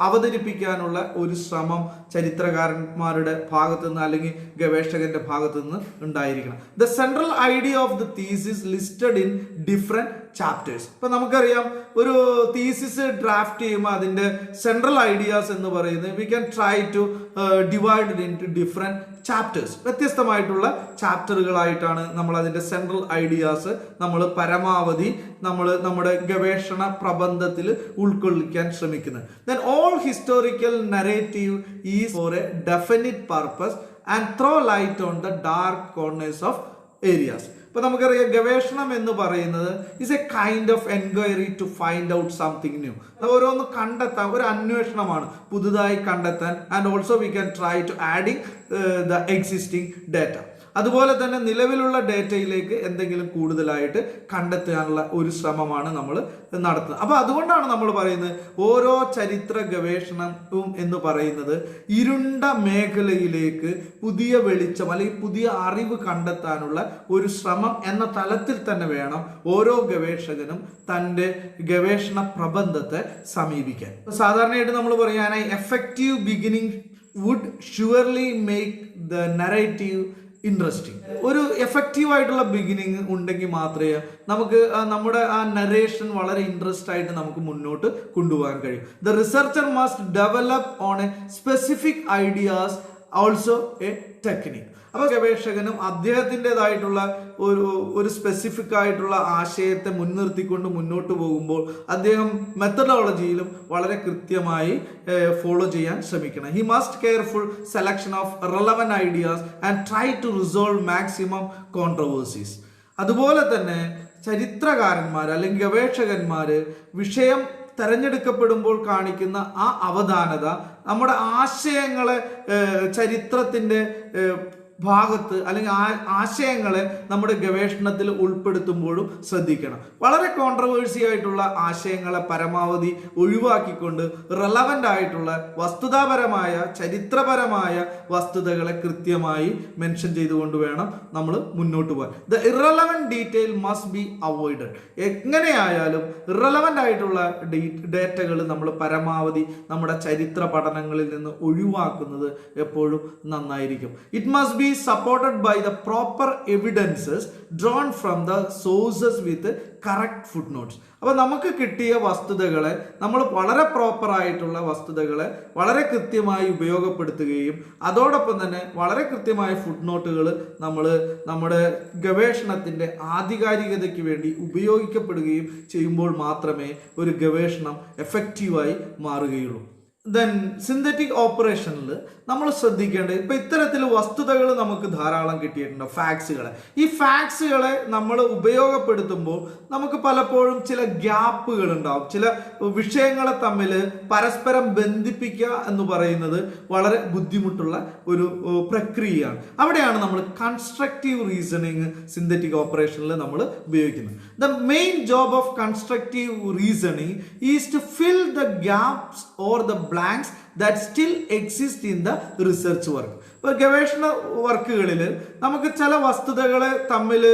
അവതരിപ്പിക്കാനുള്ള ഒരു ശ്രമം ചരിത്രകാരന്മാരുടെ ഭാഗത്തു നിന്ന് അല്ലെങ്കിൽ ഗവേഷകന്റെ ഭാഗത്തു നിന്ന് ഉണ്ടായിരിക്കണം. The central idea of the thesis listed in different chapters. ഇപ്പൊ നമുക്കറിയാം ഒരു തീസിസ് ഡ്രാഫ്റ്റ് ചെയ്യുമ്പോൾ അതിന്റെ സെൻട്രൽ ഐഡിയാസ് എന്ന് പറയുന്നത് we can try to divide into different chapters. വ്യത്യസ്തമായിട്ടുള്ള ചാപ്റ്ററുകളായിട്ടാണ് നമ്മൾ അതിന്റെ സെൻട്രൽ ഐഡിയാസ് നമ്മൾ പരമാവധി നമ്മുടെ ഗവേഷണ പ്രബന്ധത്തിൽ ഉൾക്കൊള്ളിക്കാൻ ശ്രമിക്കുന്നത്. Then all historical narrative is for a definite purpose and throw light on the dark corners of areas. ഇപ്പൊ നമുക്കറിയാം ഗവേഷണം എന്ന് പറയുന്നത് is a kind of enquiry to find out something new. ഓരോന്ന് കണ്ടെത്താൻ ഒരു അന്വേഷണമാണ് പുതുതായി കണ്ടെത്താൻ. And also we can try to adding the existing data. അതുപോലെ തന്നെ നിലവിലുള്ള ഡേറ്റയിലേക്ക് എന്തെങ്കിലും കൂടുതലായിട്ട് കണ്ടെത്താനുള്ള ഒരു ശ്രമമാണ് നമ്മൾ നടത്തുന്നത്. അപ്പൊ അതുകൊണ്ടാണ് നമ്മൾ പറയുന്നത് ഓരോ ചരിത്ര ഗവേഷണവും എന്ന് പറയുന്നത് ഇരുണ്ട മേഖലയിലേക്ക് പുതിയ വെളിച്ചം അല്ലെങ്കിൽ പുതിയ അറിവ് കണ്ടെത്താനുള്ള ഒരു ശ്രമം എന്ന തലത്തിൽ തന്നെ വേണം ഓരോ ഗവേഷകനും തൻ്റെ ഗവേഷണ പ്രബന്ധത്തെ സമീപിക്കാൻ. സാധാരണയായിട്ട് നമ്മൾ പറയാൻ effective beginning would surely make the narrative interesting. ഒരു എഫക്റ്റീവ് ആയിട്ടുള്ള ബിഗിനിങ് ഉണ്ടെങ്കിൽ മാത്രമേ നമുക്ക് നമ്മുടെ ആ നരേഷൻ വളരെ ഇൻട്രസ്റ്റ് ആയിട്ട് നമുക്ക് മുന്നോട്ട് കൊണ്ടുപോകാൻ കഴിയും. The researcher must develop on A specific ideas also A technique. അപ്പോൾ ഗവേഷകനും അദ്ദേഹത്തിൻ്റെതായിട്ടുള്ള ഒരു സ്പെസിഫിക് ആയിട്ടുള്ള ആശയത്തെ മുൻനിർത്തിക്കൊണ്ട് മുന്നോട്ട് പോകുമ്പോൾ അദ്ദേഹം മെത്തഡോളജിയിലും വളരെ കൃത്യമായി ഫോളോ ചെയ്യാൻ ശ്രമിക്കണം. He must careful selection of relevant ideas and try to resolve maximum controversies. അതുപോലെ തന്നെ ചരിത്രകാരന്മാർ അല്ലെങ്കിൽ ഗവേഷകന്മാർ വിഷയം തെരഞ്ഞെടുക്കപ്പെടുമ്പോൾ കാണിക്കുന്ന ആ അവധാനത നമ്മുടെ ആശയങ്ങളെ ചരിത്രത്തിൻ്റെ ഭാഗത്ത് അല്ലെങ്കിൽ ആശയങ്ങളെ നമ്മുടെ ഗവേഷണത്തിൽ ഉൾപ്പെടുത്തുമ്പോഴും ശ്രദ്ധിക്കണം. വളരെ കോൺട്രവേഴ്സി ആയിട്ടുള്ള ആശയങ്ങളെ പരമാവധി ഒഴിവാക്കിക്കൊണ്ട് റെലവൻ്റ് ആയിട്ടുള്ള വസ്തുതാപരമായ ചരിത്രപരമായ വസ്തുതകളെ കൃത്യമായി മെൻഷൻ ചെയ്തുകൊണ്ട് വേണം നമ്മൾ മുന്നോട്ട് പോകാൻ. The irrelevant detail must be avoided. എങ്ങനെയായാലും ഇറലവൻ്റ് ആയിട്ടുള്ള ഡേറ്റകൾ നമ്മൾ പരമാവധി നമ്മുടെ ചരിത്ര പഠനങ്ങളിൽ നിന്ന് ഒഴിവാക്കുന്നത് എപ്പോഴും നന്നായിരിക്കും. It must be supported by the proper evidences drawn from the sources with correct footnotes. അപ്പോൾ നമുക്ക് കിട്ടിയ വസ്തുതകളെ നമ്മൾ വളരെ പ്രോപ്പർ ആയിട്ടുള്ള വസ്തുതകളെ വളരെ കൃത്യമായി ഉപയോഗപ്പെടുത്തുകയും അതോടൊപ്പം തന്നെ വളരെ കൃത്യമായ ഫുട്നോട്ടുകൾ നമ്മൾ നമ്മുടെ ഗവേഷണത്തിൻ്റെ ആധികാരികതയ്ക്ക് വേണ്ടി ഉപയോഗിക്കപ്പെടുകയും ചെയ്യുമ്പോൾ മാത്രമേ ഒരു ഗവേഷണം എഫക്റ്റീവായി മാറുകയുള്ളൂ. ദെൻ സിന്തറ്റിക് ഓപ്പറേഷനിൽ നമ്മൾ ശ്രദ്ധിക്കേണ്ടത് ഇപ്പം ഇത്തരത്തിൽ വസ്തുതകൾ നമുക്ക് ധാരാളം കിട്ടിയിട്ടുണ്ട്, ഫാക്ട്സുകളെ. ഈ ഫാക്ട്സുകളെ നമ്മൾ ഉപയോഗപ്പെടുത്തുമ്പോൾ നമുക്ക് പലപ്പോഴും ചില ഗ്യാപ്പുകൾ ഉണ്ടാവും. ചില വിഷയങ്ങളെ തമ്മിൽ പരസ്പരം ബന്ധിപ്പിക്കുക എന്ന് പറയുന്നത് വളരെ ബുദ്ധിമുട്ടുള്ള ഒരു പ്രക്രിയയാണ്. അവിടെയാണ് നമ്മൾ കൺസ്ട്രക്റ്റീവ് റീസണിങ് സിന്തറ്റിക് ഓപ്പറേഷനിൽ നമ്മൾ ഉപയോഗിക്കുന്നത്. The main job of constructive reasoning is to fill the gaps or the blanks that still exist in the research work. ഇപ്പോൾ ഗവേഷണ വർക്കുകളിൽ നമുക്ക് ചില വസ്തുതകളെ തമ്മിൽ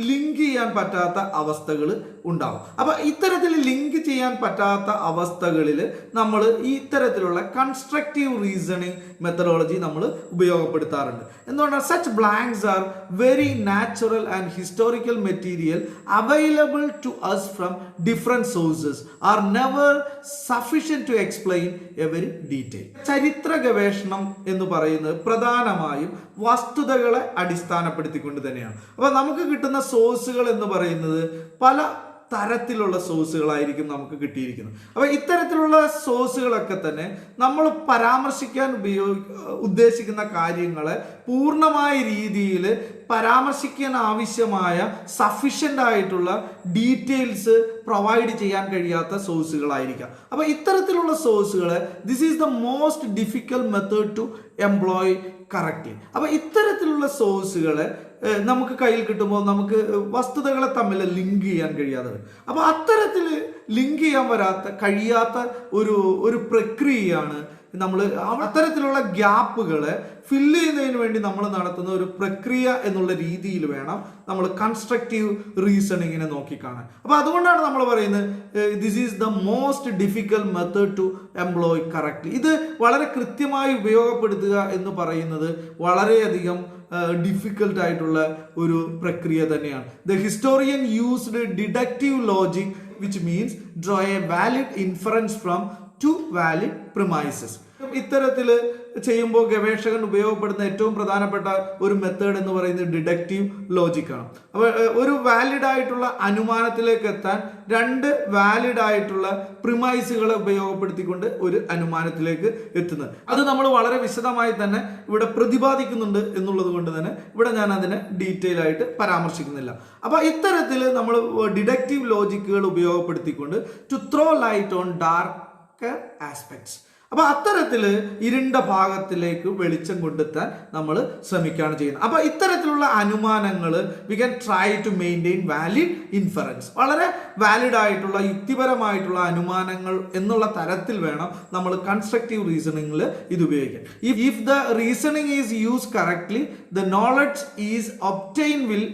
ലിങ്ക് ചെയ്യാൻ പറ്റാത്ത അവസ്ഥകൾ ഉണ്ടാവും. അപ്പോൾ ഇത്തരത്തിൽ ലിങ്ക് ചെയ്യാൻ പറ്റാത്ത അവസ്ഥകളിൽ നമ്മൾ ഈ ഇത്തരത്തിലുള്ള കൺസ്ട്രക്റ്റീവ് റീസണിങ് മെത്തഡോളജി നമ്മൾ ഉപയോഗപ്പെടുത്താറുണ്ട്. എന്തുകൊണ്ടാണ്? Such blanks are very natural and historical material available to us from different sources are never sufficient to explain every detail. ചരിത്ര ഗവേഷണം എന്ന് പറയുന്നത് പ്രധാനമായും വസ്തുതകളെ അടിസ്ഥാനപ്പെടുത്തിക്കൊണ്ട് തന്നെയാണ്. അപ്പോൾ നമുക്ക് കിട്ടുന്ന സോഴ്സുകൾ എന്ന് പറയുന്നത് പല തരത്തിലുള്ള സോഴ്സുകളായിരിക്കും നമുക്ക് കിട്ടിയിരിക്കുന്നത്. അപ്പോൾ ഇത്തരത്തിലുള്ള സോഴ്സുകളൊക്കെ തന്നെ നമ്മൾ പരാമർശിക്കാൻ ഉദ്ദേശിക്കുന്ന കാര്യങ്ങളെ പൂർണ്ണമായ രീതിയിൽ പരാമർശിക്കാൻ ആവശ്യമായ സഫിഷ്യൻ്റ് ആയിട്ടുള്ള ഡീറ്റെയിൽസ് പ്രൊവൈഡ് ചെയ്യാൻ കഴിയാത്ത സോഴ്സുകളായിരിക്കാം. അപ്പോൾ ഇത്തരത്തിലുള്ള സോഴ്സുകളെ this is the most difficult method to employ correctly. അപ്പോൾ ഇത്തരത്തിലുള്ള സോഴ്സുകളെ നമുക്ക് കയ്യിൽ കിട്ടുമ്പോൾ നമുക്ക് വസ്തുതകളെ തമ്മിൽ ലിങ്ക് ചെയ്യാൻ കഴിയാതെ വരും. അപ്പോൾ അത്തരത്തിൽ ലിങ്ക് ചെയ്യാൻ കഴിയാത്ത ഒരു പ്രക്രിയയാണ് നമ്മൾ അത്തരത്തിലുള്ള ഗ്യാപ്പുകളെ ഫില്ല് ചെയ്യുന്നതിന് വേണ്ടി നമ്മൾ നടത്തുന്ന ഒരു പ്രക്രിയ എന്നുള്ള രീതിയിൽ വേണം നമ്മൾ കൺസ്ട്രക്റ്റീവ് റീസണിങ്ങിനെ നോക്കിക്കാണാൻ. അപ്പോൾ അതുകൊണ്ടാണ് നമ്മൾ പറയുന്നത് this is the most difficult method to employ correctly. ഇത് വളരെ കൃത്യമായി ഉപയോഗപ്പെടുത്തുക എന്ന് പറയുന്നത് വളരെയധികം ഡിഫിക്കൽട്ട് ആയിട്ടുള്ള ഒരു പ്രക്രിയ തന്നെയാണ്. The historian used deductive logic which means draw a valid inference from two valid premises. ഇത്തരത്തിൽ ചെയ്യുമ്പോൾ ഗവേഷകൻ ഉപയോഗപ്പെടുന്ന ഏറ്റവും പ്രധാനപ്പെട്ട ഒരു മെത്തേഡ് എന്ന് പറയുന്നത് ഡിഡക്റ്റീവ് ലോജിക്കാണ്. അപ്പോൾ ഒരു വാലിഡ് ആയിട്ടുള്ള അനുമാനത്തിലേക്ക് എത്താൻ രണ്ട് വാലിഡ് ആയിട്ടുള്ള പ്രിമൈസുകളെ ഉപയോഗപ്പെടുത്തിക്കൊണ്ട് ഒരു അനുമാനത്തിലേക്ക് എത്തുന്നത്. അത് നമ്മൾ വളരെ വിശദമായി തന്നെ ഇവിടെ പ്രതിപാദിക്കുന്നുണ്ട് എന്നുള്ളത് കൊണ്ട് തന്നെ ഇവിടെ ഞാൻ അതിനെ ഡീറ്റെയിൽ ആയിട്ട് പരാമർശിക്കുന്നില്ല. അപ്പോൾ ഇത്തരത്തിൽ നമ്മൾ ഡിഡക്റ്റീവ് ലോജിക്കുകൾ ഉപയോഗപ്പെടുത്തിക്കൊണ്ട് to throw light on dark aspects. അപ്പോൾ അത്തരത്തിൽ ഇരുണ്ട ഭാഗത്തിലേക്ക് വെളിച്ചം കൊണ്ടെത്താൻ നമ്മൾ ശ്രമിക്കുകയാണ് ചെയ്യുന്നത്. അപ്പോൾ ഇത്തരത്തിലുള്ള അനുമാനങ്ങൾ we can try to maintain valid inference. വളരെ വാലിഡ് ആയിട്ടുള്ള യുക്തിപരമായിട്ടുള്ള അനുമാനങ്ങൾ എന്നുള്ള തരത്തിൽ വേണം നമ്മൾ കൺസ്ട്രക്റ്റീവ് റീസണിങ്ങിൽ ഇത് ഉപയോഗിക്കാൻ. If the reasoning is use correctly the knowledge is obtain will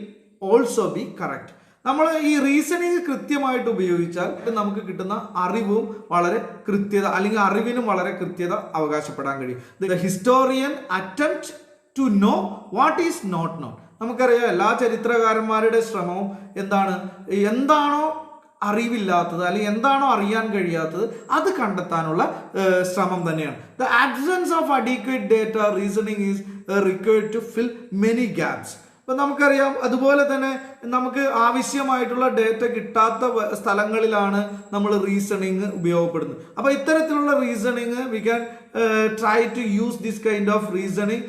also be correct. നമ്മൾ ഈ റീസണിങ് കൃത്യമായിട്ട് ഉപയോഗിച്ചാൽ നമുക്ക് കിട്ടുന്ന അറിവും വളരെ കൃത്യത അല്ലെങ്കിൽ അറിവിനും വളരെ കൃത്യത അവകാശപ്പെടാൻ കഴിയും. The historian attempt to know what is not known. നമുക്കറിയാം എല്ലാ ചരിത്രകാരന്മാരുടെ ശ്രമവും എന്താണോ അറിവില്ലാത്തത് അല്ലെങ്കിൽ എന്താണോ അറിയാൻ കഴിയാത്തത് അത് കണ്ടെത്താനുള്ള ശ്രമം തന്നെയാണ്. The absence of adequate data reasoning is required to fill many gaps. അപ്പം നമുക്കറിയാം അതുപോലെ തന്നെ നമുക്ക് ആവശ്യമായിട്ടുള്ള ഡേറ്റ കിട്ടാത്ത സ്ഥലങ്ങളിലാണ് നമ്മൾ റീസണിങ് ഉപയോഗപ്പെടുന്നത്. അപ്പോൾ ഇത്തരത്തിലുള്ള reasoning we can try to use this kind of reasoning.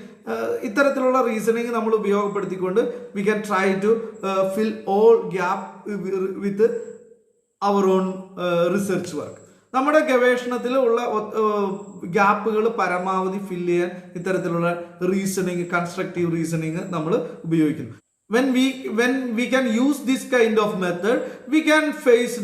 ഇത്തരത്തിലുള്ള റീസണിങ് നമ്മൾ ഉപയോഗപ്പെടുത്തിക്കൊണ്ട് we can try to fill all gap with our own research work. നമ്മുടെ ഗവേഷണത്തിൽ ഉള്ള ഗ്യാപ്പുകൾ പരമാവധി ഫില്ല് ചെയ്യാൻ ഇത്തരത്തിലുള്ള റീസണിങ് കൺസ്ട്രക്റ്റീവ് റീസണിങ് നമ്മൾ ഉപയോഗിക്കുന്നു. when we can use this kind of method we can face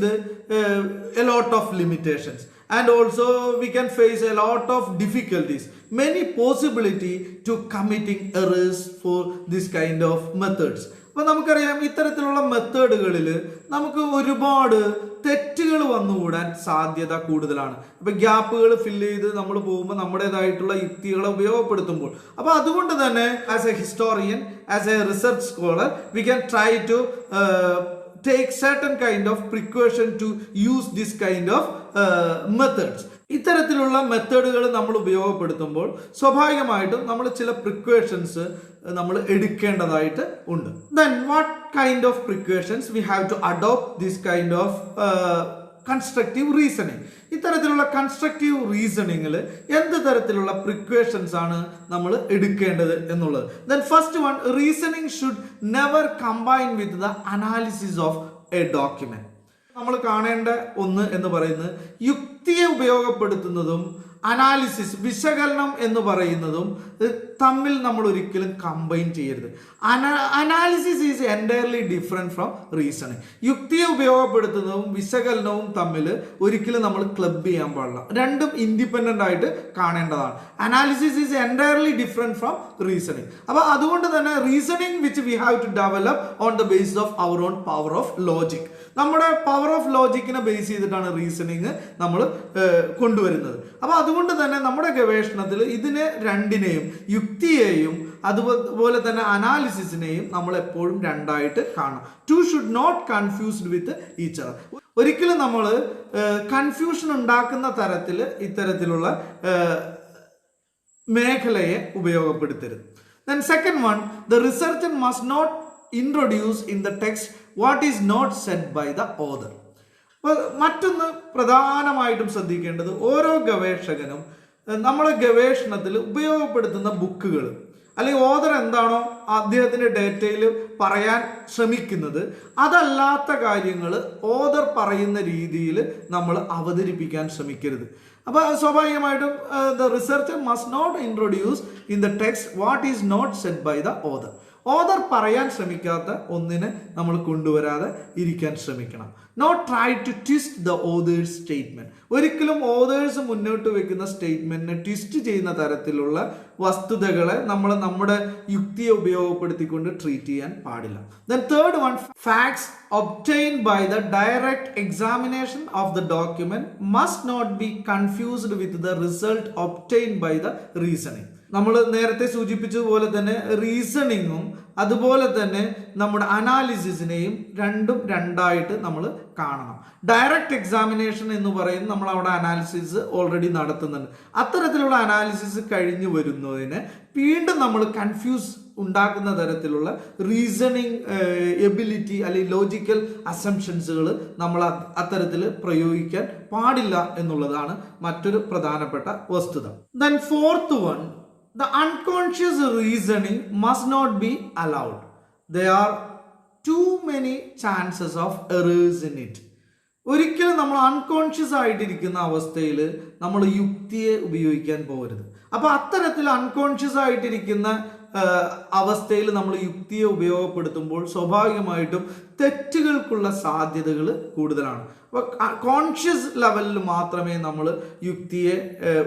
a lot of limitations and also we can face a lot of difficulties, many possibility to committing errors for this kind of methods. അപ്പോൾ നമുക്കറിയാം ഇത്തരത്തിലുള്ള മെത്തേഡുകളിൽ നമുക്ക് ഒരുപാട് തെറ്റുകൾ വന്നുകൂടാൻ സാധ്യത കൂടുതലാണ്. അപ്പോൾ ഗ്യാപ്പുകൾ ഫില്ല് ചെയ്ത് നമ്മൾ പോകുമ്പോൾ നമ്മുടേതായിട്ടുള്ള യുക്തികളെ ഉപയോഗപ്പെടുത്തുമ്പോൾ അപ്പോൾ അതുകൊണ്ട് തന്നെ as a historian as a research scholar we can try to take certain kind of precaution to use this kind of methods. ഇത്തരത്തിലുള്ള മെത്തേഡുകൾ നമ്മൾ ഉപയോഗപ്പെടുത്തുമ്പോൾ സ്വാഭാവികമായിട്ടും നമ്മൾ ചില പ്രിക്കോഷൻസ് നമ്മൾ എടുക്കേണ്ടതായിട്ട് ഉണ്ട്. Then what kind of precautions we have to adopt this kind of constructive reasoning? ഇത്തരത്തിലുള്ള കൺസ്ട്രക്റ്റീവ് റീസണിങ്ങിൽ എന്ത് തരത്തിലുള്ള പ്രിക്കോഷൻസ് ആണ് നമ്മൾ എടുക്കേണ്ടത് എന്നുള്ളത്. Then first one, reasoning should never combine with the analysis of A document. നമ്മൾ കാണേണ്ട ഒന്ന് എന്ന് പറയുന്നത് യുക്തിയെ ഉപയോഗപ്പെടുത്തുന്നതും അനാലിസിസ് വിശകലനം എന്ന് പറയുന്നതും തമ്മിൽ നമ്മൾ ഒരിക്കലും കമ്പൈൻ ചെയ്യരുത്. Analysis is entirely different from reasoning. യുക്തിയെ ഉപയോഗപ്പെടുത്തുന്നതും വിശകലനവും തമ്മിൽ ഒരിക്കലും നമ്മൾ ക്ലബ് ചെയ്യാൻ പാടില്ല. രണ്ടും ഇൻഡിപെൻഡൻ്റ് ആയിട്ട് കാണേണ്ടതാണ്. Analysis is entirely different from reasoning. അപ്പോൾ അതുകൊണ്ട് തന്നെ reasoning which we have to develop on the basis of our own power of logic. നമ്മുടെ പവർ ഓഫ് ലോജിക്കിനെ ബേസ് ചെയ്തിട്ടാണ് റീസണിങ് നമ്മൾ കൊണ്ടുവരുന്നത്. അപ്പോൾ അതുകൊണ്ട് തന്നെ നമ്മുടെ ഗവേഷണത്തിൽ ഇതിനെ രണ്ടിനെയും, യുക്തിയെയും അതുപോലെ തന്നെ അനാലിസിസിനെയും നമ്മൾ എപ്പോഴും രണ്ടായിട്ട് കാണണം. Two should not confused with each other. ഒരിക്കലും നമ്മൾ കൺഫ്യൂഷൻ ഉണ്ടാക്കുന്ന തരത്തിൽ ഇത്തരത്തിലുള്ള മേഖലയെ ഉപയോഗപ്പെടുത്തരുത്. Then second one, the researcher must not introduce in the text what is not said by the author. അപ്പോൾ മറ്റൊന്ന് പ്രധാനമായിട്ടും ശ്രദ്ധിക്കേണ്ടത്, ഓരോ ഗവേഷകനും നമ്മളെ ഗവേഷണത്തിൽ ഉപയോഗപ്പെടുത്തുന്ന ബുക്കുകൾ അല്ലെങ്കിൽ ഓതർ എന്താണോ അദ്ദേഹത്തിൻ്റെ ഡേറ്റയിൽ പറയാൻ ശ്രമിക്കുന്നത് അതല്ലാത്ത കാര്യങ്ങൾ ഓതർ പറയുന്ന രീതിയിൽ നമ്മൾ അവതരിപ്പിക്കാൻ ശ്രമിക്കരുത്. അപ്പോൾ സ്വാഭാവികമായിട്ടും the researcher must not introduce in the text what is not said by the author. Author പറയാൻ ശ്രമിക്കാത്ത ഒന്നിനെ നമ്മൾ കൊണ്ടുവരാതെ ഇരിക്കാൻ ശ്രമിക്കണം. Not try to twist the author's statement. ഒരിക്കലും ഓതേഴ്സ് മുന്നോട്ട് വെക്കുന്ന സ്റ്റേറ്റ്മെന്റിനെ ട്വിസ്റ്റ് ചെയ്യുന്ന തരത്തിലുള്ള വസ്തുതകളെ നമ്മൾ നമ്മുടെ യുക്തിയെ ഉപയോഗപ്പെടുത്തിക്കൊണ്ട് ട്രീറ്റ് ചെയ്യാൻ പാടില്ല. Then third one, facts obtained by the direct examination of the document must not be confused with the result obtained by the reasoning. നമ്മൾ നേരത്തെ സൂചിപ്പിച്ചതുപോലെ തന്നെ റീസണിങ്ങും അതുപോലെ തന്നെ നമ്മുടെ അനാലിസിസിനെയും രണ്ടും രണ്ടായിട്ട് നമ്മൾ കാണണം. ഡയറക്റ്റ് എക്സാമിനേഷൻ എന്ന് പറയുന്നത് നമ്മൾ അവിടെ അനാലിസിസ് ഓൾറെഡി നടത്തുന്നുണ്ട്. അത്തരത്തിലുള്ള അനാലിസിസ് കഴിഞ്ഞു വരുന്നതിന് വീണ്ടും നമ്മൾ കൺഫ്യൂസ് ഉണ്ടാക്കുന്ന തരത്തിലുള്ള റീസണിങ് എബിലിറ്റി അല്ലെങ്കിൽ ലോജിക്കൽ അസംഷൻസുകൾ നമ്മൾ അത്തരത്തിൽ പ്രയോഗിക്കാൻ പാടില്ല എന്നുള്ളതാണ് മറ്റൊരു പ്രധാനപ്പെട്ട വസ്തുത. Then fourth one, the unconscious reasoning must not be allowed. There are too many chances of errors in it. ഒരിക്കലും നമ്മൾ അൺകോൺഷ്യസ് ആയിട്ടിരിക്കുന്ന അവസ്ഥയിൽ നമ്മൾ യുക്തിയെ ഉപയോഗിക്കാൻ പോകരുത്. അപ്പോൾ അത്തരത്തിൽ അൺകോൺഷ്യസ് ആയിട്ടിരിക്കുന്ന അവസ്ഥയിൽ നമ്മൾ യുക്തിയെ ഉപയോഗപ്പെടുത്തുമ്പോൾ സ്വാഭാവികമായിട്ടും തെറ്റുകൾക്കുള്ള സാധ്യതകൾ കൂടുതലാണ്. അപ്പോൾ കോൺഷ്യസ് ലെവലിൽ മാത്രമേ നമ്മൾ യുക്തിയെ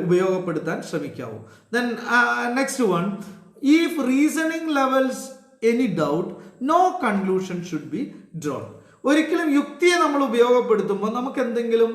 ഉപയോഗപ്പെടുത്താൻ ശ്രമിക്കാവൂ. Then next one, if reasoning levels any doubt no conclusion should be drawn. ഒരിക്കലും യുക്തിയെ നമ്മൾ ഉപയോഗപ്പെടുത്തുമ്പോൾ നമുക്ക് എന്തെങ്കിലും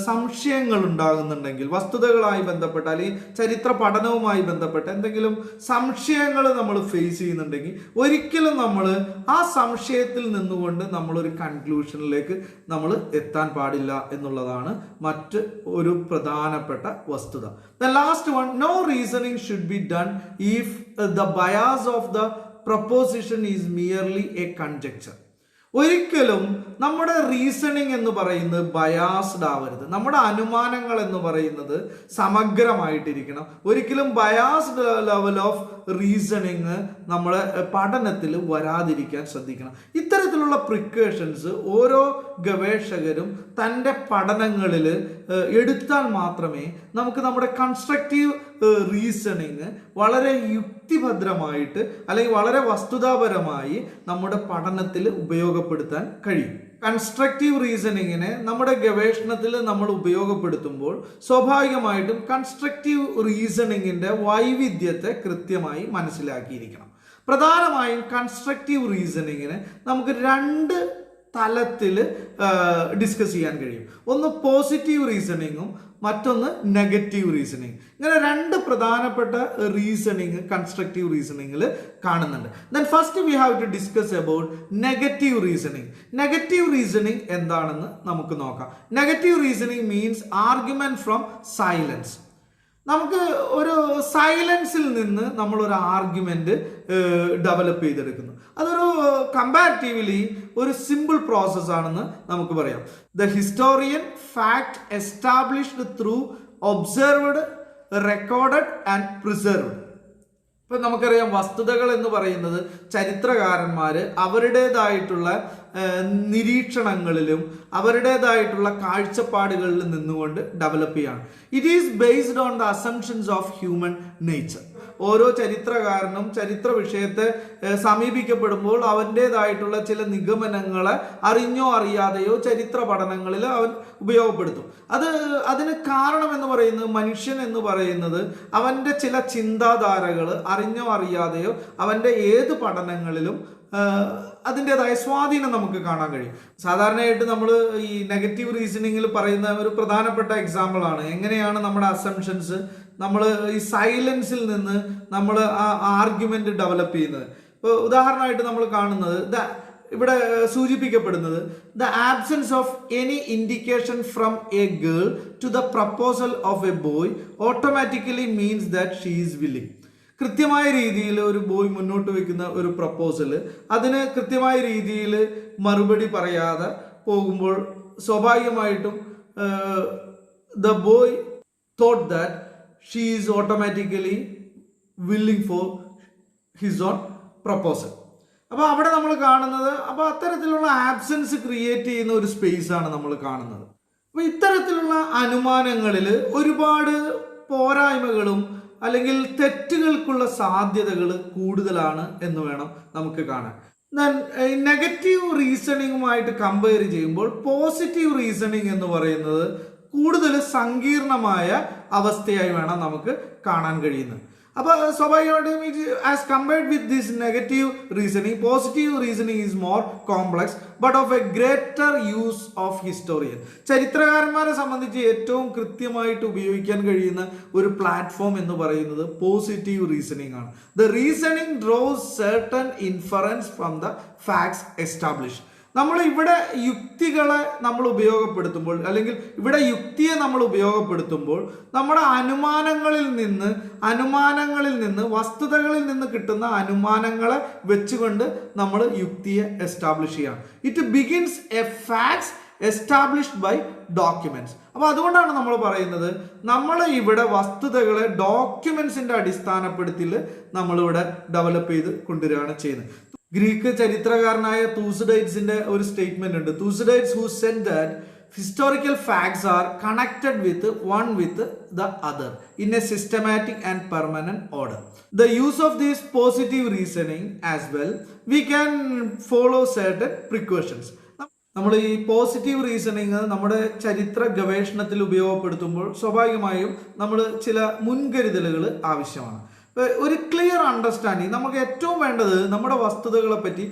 സംശയങ്ങൾ ഉണ്ടാകുന്നുണ്ടെങ്കിൽ, വസ്തുതകളായി ബന്ധപ്പെട്ട അല്ലെങ്കിൽ ചരിത്ര പഠനവുമായി ബന്ധപ്പെട്ട എന്തെങ്കിലും സംശയങ്ങൾ നമ്മൾ ഫേസ് ചെയ്യുന്നുണ്ടെങ്കിൽ ഒരിക്കലും നമ്മൾ ആ സംശയത്തിൽ നിന്നുകൊണ്ട് നമ്മളൊരു കൺക്ലൂഷനിലേക്ക് നമ്മൾ എത്താൻ പാടില്ല എന്നുള്ളതാണ് മറ്റ് ഒരു പ്രധാനപ്പെട്ട വസ്തുത. The last one, no reasoning should be done if the bias of the proposition is merely a conjecture. ഒരിക്കലും നമ്മുടെ റീസണിങ് എന്ന് പറയുന്നത് ബയാസ്ഡ് ആവരുത്. നമ്മുടെ അനുമാനങ്ങൾ എന്ന് പറയുന്നത് സമഗ്രമായിട്ടിരിക്കണം. ഒരിക്കലും ബയാസ്ഡ് ലെവൽ ഓഫ് റീസണിങ് നമ്മുടെ പഠനത്തിൽ വരാതിരിക്കാൻ ശ്രദ്ധിക്കണം. ഇത്തരത്തിലുള്ള പ്രിക്കോഷൻസ് ഓരോ ഗവേഷകരും തൻ്റെ പഠനങ്ങളിൽ എടുത്താൽ മാത്രമേ നമുക്ക് നമ്മുടെ കൺസ്ട്രക്റ്റീവ് റീസണിങ് വളരെ യുക്തിഭദ്രമായിട്ട് അല്ലെങ്കിൽ വളരെ വസ്തുതാപരമായി നമ്മുടെ പഠനത്തിൽ ഉപയോഗപ്പെടുത്താൻ കഴിയും. കൺസ്ട്രക്റ്റീവ് റീസണിങ്ങിനെ നമ്മുടെ ഗവേഷണത്തിൽ നമ്മൾ ഉപയോഗപ്പെടുത്തുമ്പോൾ സ്വാഭാവികമായിട്ടും കൺസ്ട്രക്റ്റീവ് റീസണിങ്ങിൻ്റെ വൈവിധ്യത്തെ കൃത്യമായി മനസ്സിലാക്കിയിരിക്കണം. പ്രധാനമായും കൺസ്ട്രക്റ്റീവ് റീസണിങ്ങിനെ നമുക്ക് രണ്ട് തലത്തിൽ ഡിസ്കസ് ചെയ്യാൻ കഴിയും. ഒന്ന് പോസിറ്റീവ് റീസണിങ്ങും മറ്റൊന്ന് നെഗറ്റീവ് റീസണിങ്. ഇങ്ങനെ രണ്ട് പ്രധാനപ്പെട്ട റീസണിങ് കൺസ്ട്രക്റ്റീവ് റീസണിങ്ങിൽ കാണുന്നുണ്ട്. Then first we have to discuss about negative reasoning. Negative reasoning എന്താണെന്ന് നമുക്ക് നോക്കാം. Negative reasoning means argument from silence. നമുക്ക് ഒരു സൈലൻസിൽ നിന്ന് നമ്മളൊരു ആർഗ്യുമെന്റ് ഡെവലപ്പ് ചെയ്തെടുക്കുന്നു. അതൊരു കമ്പാരിറ്റീവ്ലി ഒരു സിമ്പിൾ പ്രോസസ് ആണെന്ന് നമുക്ക് പറയാം. The historian fact established through observed, recorded and preserved. ഇപ്പം നമുക്കറിയാം, വസ്തുതകൾ എന്ന് പറയുന്നത് ചരിത്രകാരന്മാർ അവരുടേതായിട്ടുള്ള നിരീക്ഷണങ്ങളിലും അവരുടേതായിട്ടുള്ള കാഴ്ചപ്പാടുകളിലും നിന്നുകൊണ്ട് ഡെവലപ്പ് ചെയ്യാണ്. It is based on the assumptions of human nature. ഓരോ ചരിത്രകാരനും ചരിത്ര വിഷയത്തെ സമീപിക്കപ്പെടുമ്പോൾ അവൻ്റേതായിട്ടുള്ള ചില നിഗമനങ്ങളെ അറിഞ്ഞോ അറിയാതെയോ ചരിത്ര പഠനങ്ങളിൽ അവൻ ഉപയോഗപ്പെടുത്തും. അതിന് കാരണം എന്ന് പറയുന്നത് മനുഷ്യൻ എന്ന് പറയുന്നത് അവൻ്റെ ചില ചിന്താധാരകൾ അറിഞ്ഞോ അറിയാതെയോ അവൻ്റെ ഏത് പഠനങ്ങളിലും അതിൻ്റെതായ സ്വാധീനം നമുക്ക് കാണാൻ കഴിയും. സാധാരണയായിട്ട് നമ്മൾ ഈ നെഗറ്റീവ് റീസണിങ്ങിൽ പറയുന്ന ഒരു പ്രധാനപ്പെട്ട എക്സാമ്പിളാണ് എങ്ങനെയാണ് നമ്മുടെ അസംഷൻസ് നമ്മൾ ഈ സൈലൻസിൽ നിന്ന് നമ്മൾ ആ ആർഗ്യുമെന്റ് ഡെവലപ്പ് ചെയ്യുന്നത്. ഇപ്പോൾ ഉദാഹരണമായിട്ട് നമ്മൾ കാണുന്നത് ഇവിടെ സൂചിപ്പിക്കപ്പെടുന്നത് the absence of any indication from a girl to the proposal of a boy automatically means that she is willing. കൃത്യമായ രീതിയിൽ ഒരു ബോയ് മുന്നോട്ട് വെക്കുന്ന ഒരു പ്രപ്പോസൽ, അതിന് കൃത്യമായ രീതിയിൽ മറുപടി പറയാതെ പോകുമ്പോൾ സ്വാഭാവികമായിട്ടും the boy thought that she is automatically willing for his own proposal. അപ്പോൾ അവിടെ നമ്മൾ കാണുന്നത്, അപ്പോൾ അത്തരത്തിലുള്ള ആബ്സെൻസ് ക്രിയേറ്റ് ചെയ്യുന്ന ഒരു സ്പേസ് ആണ് നമ്മൾ കാണുന്നത്. അപ്പോൾ ഇത്തരത്തിലുള്ള അനുമാനങ്ങളിൽ ഒരുപാട് പോരായ്മകളും അല്ലെങ്കിൽ തെറ്റുകൾക്കുള്ള സാധ്യതകൾ കൂടുതലാണ് എന്ന് വേണം നമുക്ക് കാണാൻ. നെഗറ്റീവ് റീസണിങ്ങുമായിട്ട് കമ്പയർ ചെയ്യുമ്പോൾ പോസിറ്റീവ് റീസണിങ് എന്ന് പറയുന്നത് കൂടുതൽ സങ്കീർണമായ അവസ്ഥയായി വേണം നമുക്ക് കാണാൻ കഴിയുന്നത്. അപ്പോൾ സ്വാഭാവികമായിട്ടും as compared with this negative reasoning, positive reasoning is more complex but of a greater use of historian. ചരിത്രകാരന്മാരെ സംബന്ധിച്ച് ഏറ്റവും കൃത്യമായിട്ട് ഉപയോഗിക്കാൻ കഴിയുന്ന ഒരു പ്ലാറ്റ്ഫോം എന്ന് പറയുന്നത് പോസിറ്റീവ് റീസണിങ് ആണ്. The reasoning draws certain inference from the facts establish. നമ്മൾ ഇവിടെ യുക്തികളെ നമ്മൾ ഉപയോഗപ്പെടുത്തുമ്പോൾ, അല്ലെങ്കിൽ ഇവിടെ യുക്തിയെ നമ്മൾ ഉപയോഗപ്പെടുത്തുമ്പോൾ നമ്മുടെ അനുമാനങ്ങളിൽ നിന്ന് വസ്തുതകളിൽ നിന്ന് കിട്ടുന്ന അനുമാനങ്ങളെ വെച്ചുകൊണ്ട് നമ്മൾ യുക്തിയെ എസ്റ്റാബ്ലിഷ് ചെയ്യണം. It begins a facts established by documents. അപ്പോൾ അതുകൊണ്ടാണ് നമ്മൾ പറയുന്നത്, നമ്മൾ ഇവിടെ വസ്തുതകളെ ഡോക്യുമെന്റ്സിന്റെ അടിസ്ഥാനപ്പെടുത്തിൽ നമ്മളിവിടെ ഡെവലപ്പ് ചെയ്ത് കൊണ്ടുവരികയാണ് ചെയ്യുന്നത്. ഗ്രീക്ക് ചരിത്രകാരനായ തൂസിഡൈഡ്സിന്റെ ഒരു സ്റ്റേറ്റ്മെന്റ് ഉണ്ട്. Thucydides who said that historical facts are connected with one with the other in a systematic and permanent order. The use of this positive reasoning as well we can follow certain precautions. നമ്മൾ ഈ പോസിറ്റീവ് റീസണിങ് നമ്മുടെ ചരിത്ര ഗവേഷണത്തിൽ ഉപയോഗപ്പെടുത്തുമ്പോൾ സ്വാഭാവികമായും നമ്മൾ ചില മുൻകരുതലുകൾ ആവശ്യമാണ്. ഒരു ക്ലിയർ അണ്ടർസ്റ്റാൻഡിങ്, നമുക്ക് ഏറ്റവും വേണ്ടത് നമ്മുടെ വസ്തുതകളെ പറ്റി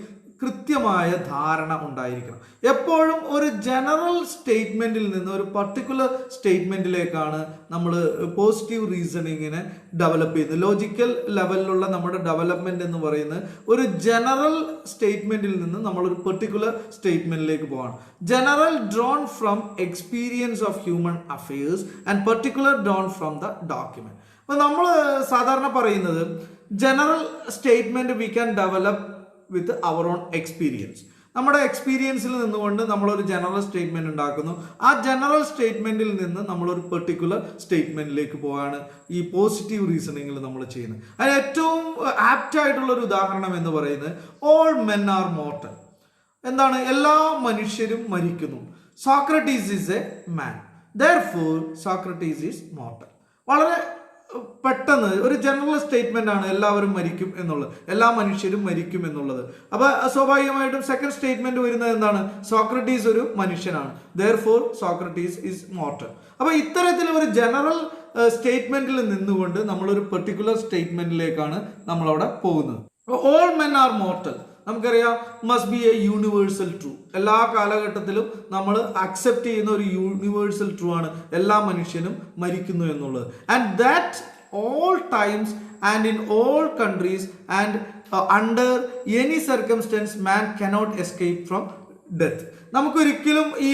കൃത്യമായ ധാരണ ഉണ്ടായിരിക്കണം. എപ്പോഴും ഒരു ജനറൽ സ്റ്റേറ്റ്മെന്റിൽ നിന്ന് ഒരു പർട്ടിക്കുലർ സ്റ്റേറ്റ്മെന്റിലേക്കാണ് നമ്മൾ പോസിറ്റീവ് റീസണിങ്ങിനെ ഡെവലപ്പ് ചെയ്യുന്നത്. ലോജിക്കൽ ലെവലിലുള്ള നമ്മുടെ ഡെവലപ്മെന്റ് എന്ന് പറയുന്നത് ഒരു ജനറൽ സ്റ്റേറ്റ്മെന്റിൽ നിന്ന് നമ്മളൊരു പെർട്ടിക്കുലർ സ്റ്റേറ്റ്മെന്റിലേക്ക് പോകണം. General drawn from experience of human affairs and particular drawn from the document. അപ്പോൾ നമ്മൾ സാധാരണ പറയുന്നത് general statement we can develop with our own experience. നമ്മുടെ എക്സ്പീരിയൻസിൽ നിന്നുകൊണ്ട് നമ്മളൊരു ജനറൽ സ്റ്റേറ്റ്മെന്റ് ഉണ്ടാക്കുന്നു. ആ ജനറൽ സ്റ്റേറ്റ്മെന്റിൽ നിന്ന് നമ്മളൊരു പെർട്ടിക്കുലർ സ്റ്റേറ്റ്മെന്റിലേക്ക് പോകാണ് ഈ പോസിറ്റീവ് റീസണിങ്ങിൽ നമ്മൾ ചെയ്യുന്നത്. അതിന് ഏറ്റവും ആപ്റ്റ് ആയിട്ടുള്ള ഒരു ഉദാഹരണം എന്ന് പറയുന്നത് ഓൾ മെൻ ആർ മോർട്ടൽ. എന്താണ്? എല്ലാ മനുഷ്യരും മരിക്കുന്നു. Socrates is a man, therefore Socrates is mortal. വളരെ പെട്ടെന്ന് ഒരു ജനറൽ സ്റ്റേറ്റ്മെന്റ് ആണ് എല്ലാവരും മരിക്കും എന്നുള്ളത്, എല്ലാ മനുഷ്യരും മരിക്കും എന്നുള്ളത്. അപ്പൊ സ്വാഭാവികമായിട്ടും സെക്കൻഡ് സ്റ്റേറ്റ്മെന്റ് വരുന്നത് എന്താണ്? സോക്രട്ടീസ് ഒരു മനുഷ്യനാണ്, ദെയർഫോർ സോക്രട്ടീസ് ഈസ് മോർട്ടൽ. അപ്പൊ ഇത്തരത്തിൽ ഒരു ജനറൽ സ്റ്റേറ്റ്മെന്റിൽ നിന്നുകൊണ്ട് നമ്മളൊരു പെർട്ടിക്കുലർ സ്റ്റേറ്റ്മെന്റിലേക്കാണ് നമ്മളവിടെ പോകുന്നത്. ഓൾ മെൻ ആർ മോർട്ടൽ നമുക്കറിയാം, must be A universal true. എല്ലാ കാലഘട്ടത്തിലും നമ്മൾ അക്സെപ്റ്റ് ചെയ്യുന്ന ഒരു യൂണിവേഴ്സൽ ട്രൂ ആണ് എല്ലാ മനുഷ്യനും മരിക്കുന്നു എന്നുള്ളത്. And that all times and in all countries and under any circumstances man cannot escape from death. നമുക്കൊരിക്കലും ഈ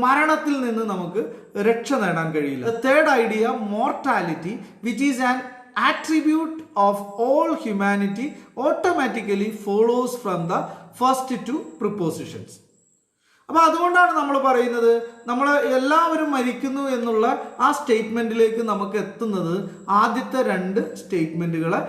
മരണത്തിൽ നിന്ന് നമുക്ക് രക്ഷ നേടാൻ കഴിയില്ല. Third idea, mortality, which is an attribute of all humanity, automatically follows from the first two propositions. അപ്പോൾ അതുകൊണ്ടാണ് നമ്മൾ പറയുന്നത്, നമ്മൾ എല്ലാവരും മരിക്കുന്നു എന്നുള്ള ആ സ്റ്റേറ്റ്മെന്റിലേക്ക് നമുക്ക് എത്തുന്നത് ആദ്യത്തെ രണ്ട് സ്റ്റേറ്റ്മെന്റുകളെ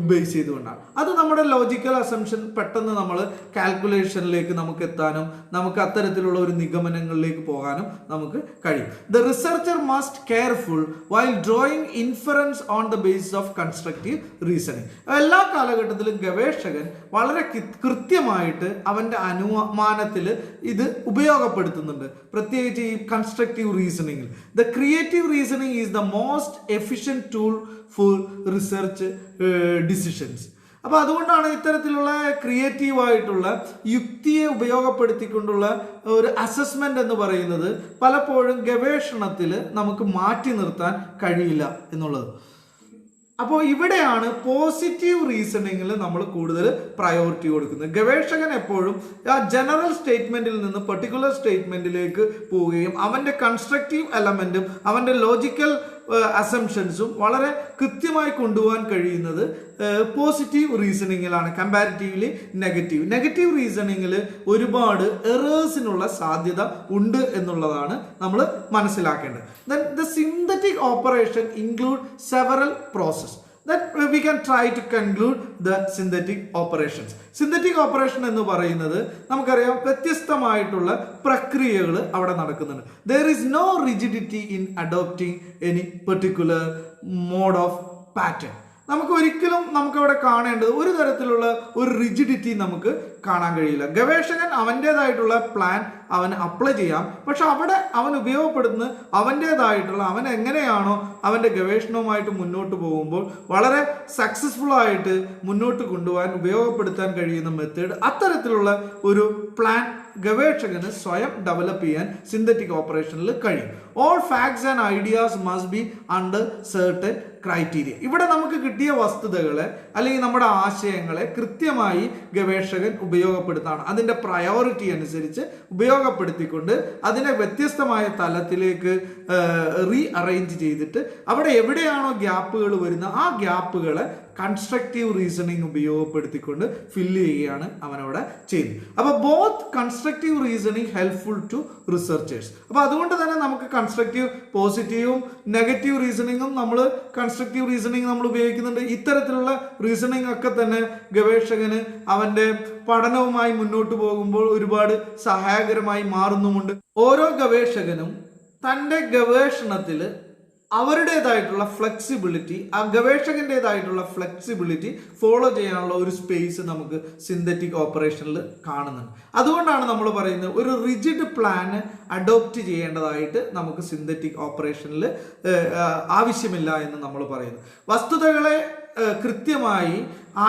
ബേസ് ചെയ്തുകൊണ്ടാണ്. അത് നമ്മുടെ ലോജിക്കൽ അസംഷൻ പെട്ടെന്ന് നമ്മൾ കാൽക്കുലേഷനിലേക്ക് നമുക്ക് എത്താനും നമുക്ക് അത്തരത്തിലുള്ള ഒരു നിഗമനങ്ങളിലേക്ക് പോകാനും നമുക്ക് കഴിയും. The researcher must careful while drawing inference on the basis of constructive reasoning. എല്ലാ കാലഘട്ടത്തിലും ഗവേഷകൻ വളരെ കൃത്യമായിട്ട് അവൻ്റെ അനുമാനത്തിൽ ഇത് ഉപയോഗപ്പെടുത്തുന്നുണ്ട്, പ്രത്യേകിച്ച് ഈ കൺസ്ട്രക്റ്റീവ് റീസണിങ്ങിൽ. The creative reasoning is the most efficient tool for research decisions. അപ്പോൾ അതുകൊണ്ടാണ് ഇത്തരത്തിലുള്ള ക്രിയേറ്റീവായിട്ടുള്ള യുക്തിയെ ഉപയോഗപ്പെടുത്തിക്കൊണ്ടുള്ള ഒരു അസസ്മെന്റ് എന്ന് പറയുന്നത് പലപ്പോഴും ഗവേഷണത്തിൽ നമുക്ക് മാറ്റി നിർത്താൻ കഴിയില്ല എന്നുള്ളത്. അപ്പോൾ ഇവിടെയാണ് പോസിറ്റീവ് റീസണിങ്ങിൽ നമ്മൾ കൂടുതൽ പ്രയോറിറ്റി കൊടുക്കുന്നത്. ഗവേഷകൻ എപ്പോഴും ആ ജനറൽ സ്റ്റേറ്റ്മെന്റിൽ നിന്ന് പെർട്ടിക്കുലർ സ്റ്റേറ്റ്മെന്റിലേക്ക് പോവുകയും അവൻ്റെ കൺസ്ട്രക്റ്റീവ് എലമെന്റും അവൻ്റെ ലോജിക്കൽ അസംഷൻസും വളരെ കൃത്യമായി കൊണ്ടുപോകാൻ കഴിയുന്നത് പോസിറ്റീവ് റീസണിങ്ങിലാണ് കമ്പാരിറ്റീവ്ലി നെഗറ്റീവ് റീസണിങ്ങിൽ ഒരുപാട് എറേഴ്സിനുള്ള സാധ്യത ഉണ്ട് എന്നുള്ളതാണ് നമ്മൾ മനസ്സിലാക്കേണ്ടത്. Then the synthetic operation include several process that we can try to conclude the synthetic operations. Synthetic operation എന്ന് പറയുന്നത് നമുക്കറിയാം വ്യത്യസ്തമായിട്ടുള്ള പ്രക്രിയകൾ അവിടെ നടക്കുന്നുണ്ട്. there is no rigidity in adopting any particular mode of pattern. നമുക്ക് ഒരിക്കലും നമുക്കവിടെ കാണേണ്ടത് ഒരു തരത്തിലുള്ള ഒരു റിജിഡിറ്റി നമുക്ക് കാണാൻ കഴിയില്ല. ഗവേഷകൻ അവൻ്റേതായിട്ടുള്ള പ്ലാൻ അവന് അപ്ലൈ ചെയ്യാം, പക്ഷെ അവിടെ അവൻ ഉപയോഗപ്പെടുത്തുന്ന അവൻ്റേതായിട്ടുള്ള അവൻ എങ്ങനെയാണോ അവൻ്റെ ഗവേഷണവുമായിട്ട് മുന്നോട്ട് പോകുമ്പോൾ വളരെ സക്സസ്ഫുൾ ആയിട്ട് മുന്നോട്ട് കൊണ്ടുപോകാൻ ഉപയോഗപ്പെടുത്താൻ കഴിയുന്ന മെത്തേഡ്, അത്തരത്തിലുള്ള ഒരു പ്ലാൻ ഗവേഷകന് സ്വയം ഡെവലപ്പ് ചെയ്യാൻ സിന്തറ്റിക് ഓപ്പറേഷനിൽ കഴിയും. All facts and ideas must be under certain criteria. ഇവിടെ നമുക്ക് കിട്ടിയ വസ്തുതകളെ അല്ലെങ്കിൽ നമ്മുടെ ആശയങ്ങളെ കൃത്യമായി ഗവേഷകൻ ഉപയോഗപ്പെടുത്താണ്. അതിൻ്റെ പ്രയോറിറ്റി അനുസരിച്ച് ഉപയോഗപ്പെടുത്തിക്കൊണ്ട് അതിനെ വ്യത്യസ്തമായ തലത്തിലേക്ക് റീ അറേഞ്ച് ചെയ്തിട്ട് അവിടെ എവിടെയാണോ ഗ്യാപ്പുകൾ വരുന്നത് ആ ഗ്യാപ്പുകളെ കൺസ്ട്രക്റ്റീവ് റീസണിങ് ഉപയോഗപ്പെടുത്തിക്കൊണ്ട് ഫില്ല് ചെയ്യുകയാണ് അവനവിടെ ചെയ്യുന്നത്. അപ്പോൾ both constructive reasoning helpful to researchers. അപ്പോൾ അതുകൊണ്ട് തന്നെ നമുക്ക് കൺസ്ട്രക്റ്റീവ് പോസിറ്റീവും നെഗറ്റീവ് റീസണിങ്ങും കൺസ്ട്രക്റ്റീവ് റീസണിങ് നമ്മൾ ഉപയോഗിക്കുന്നുണ്ട്. ഇത്തരത്തിലുള്ള റീസണിങ് ഒക്കെ തന്നെ ഗവേഷകന് അവൻ്റെ പഠനവുമായി മുന്നോട്ട് പോകുമ്പോൾ ഒരുപാട് സഹായകരമായി മാറുന്നുമുണ്ട്. ഓരോ ഗവേഷകനും തൻ്റെ ഗവേഷണത്തിൽ അവരുടേതായിട്ടുള്ള ഫ്ലെക്സിബിലിറ്റി, ആ ഗവേഷകൻ്റെതായിട്ടുള്ള ഫ്ലെക്സിബിലിറ്റി ഫോളോ ചെയ്യാനുള്ള ഒരു സ്പേസ് നമുക്ക് സിന്തറ്റിക് ഓപ്പറേഷനിൽ കാണുന്നുണ്ട്. അതുകൊണ്ടാണ് നമ്മൾ പറയുന്നത് ഒരു റിജിഡ് പ്ലാന് അഡോപ്റ്റ് ചെയ്യേണ്ടതായിട്ട് നമുക്ക് സിന്തറ്റിക് ഓപ്പറേഷനിൽ ആവശ്യമില്ല എന്ന് നമ്മൾ പറയുന്നു. വസ്തുതകളെ കൃത്യമായി,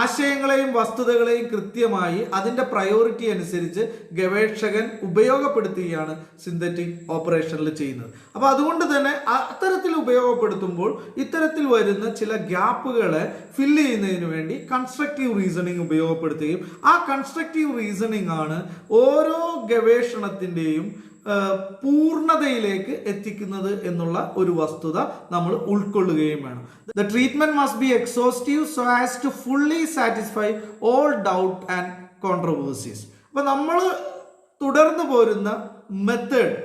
ആശയങ്ങളെയും വസ്തുതകളെയും കൃത്യമായി അതിൻ്റെ പ്രയോറിറ്റി അനുസരിച്ച് ഗവേഷകൻ ഉപയോഗപ്പെടുത്തുകയാണ് സിന്തറ്റിക് ഓപ്പറേഷനിൽ ചെയ്യുന്നത്. അപ്പോൾ അതുകൊണ്ട് തന്നെ അത്തരത്തിൽ ഉപയോഗപ്പെടുത്തുമ്പോൾ ഇത്തരത്തിൽ വരുന്ന ചില ഗ്യാപ്പുകളെ ഫില്ല് ചെയ്യുന്നതിന് വേണ്ടി കൺസ്ട്രക്റ്റീവ് റീസണിങ് ഉപയോഗപ്പെടുത്തുകയും ആ കൺസ്ട്രക്റ്റീവ് റീസണിങ് ആണ് ഓരോ ഗവേഷണത്തിൻ്റെയും പൂർണ്ണതയിലേക്ക് എത്തിക്കുന്നത് എന്നുള്ള ഒരു വസ്തുത നമ്മൾ ഉൾക്കൊള്ളുകയും വേണം. The treatment must be exhaustive so as to fully satisfy all doubt and controversies. അപ്പോൾ നമ്മൾ തുടർന്ന് പോരുന്ന മെത്തേഡ്,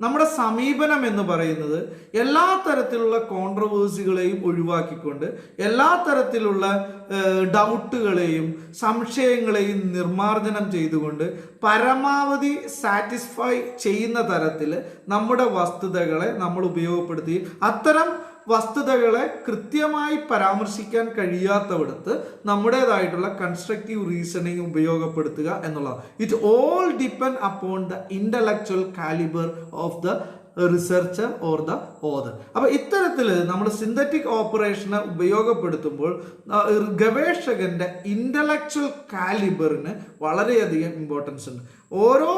നമ്മുടെ സമീപനം എന്ന് പറയുന്നത് എല്ലാ തരത്തിലുള്ള കോൺട്രവേഴ്സികളെയും ഒഴിവാക്കിക്കൊണ്ട് എല്ലാ തരത്തിലുള്ള ഡൗട്ടുകളെയും സംശയങ്ങളെയും നിർമ്മാർജ്ജനം ചെയ്തുകൊണ്ട് പരമാവധി സാറ്റിസ്ഫൈ ചെയ്യുന്ന തരത്തിൽ നമ്മുടെ വസ്തുതകളെ നമ്മൾ ഉപയോഗപ്പെടുത്തി അത്തരം വസ്തുതകളെ കൃത്യമായി പരാമർശിക്കാൻ കഴിയാത്തവിടത്ത് നമ്മുടേതായിട്ടുള്ള കൺസ്ട്രക്റ്റീവ് റീസണിങ് ഉപയോഗപ്പെടുത്തുക എന്നുള്ളതാണ്. It all depend upon the intellectual calibre of the researcher or the author. അപ്പോൾ ഇത്തരത്തിൽ നമ്മൾ സിന്തറ്റിക് ഓപ്പറേഷനെ ഉപയോഗപ്പെടുത്തുമ്പോൾ ഗവേഷകന്റെ ഇന്റലക്ച്വൽ കാലിബറിന് വളരെയധികം ഇമ്പോർട്ടൻസ് ഉണ്ട്. ഓരോ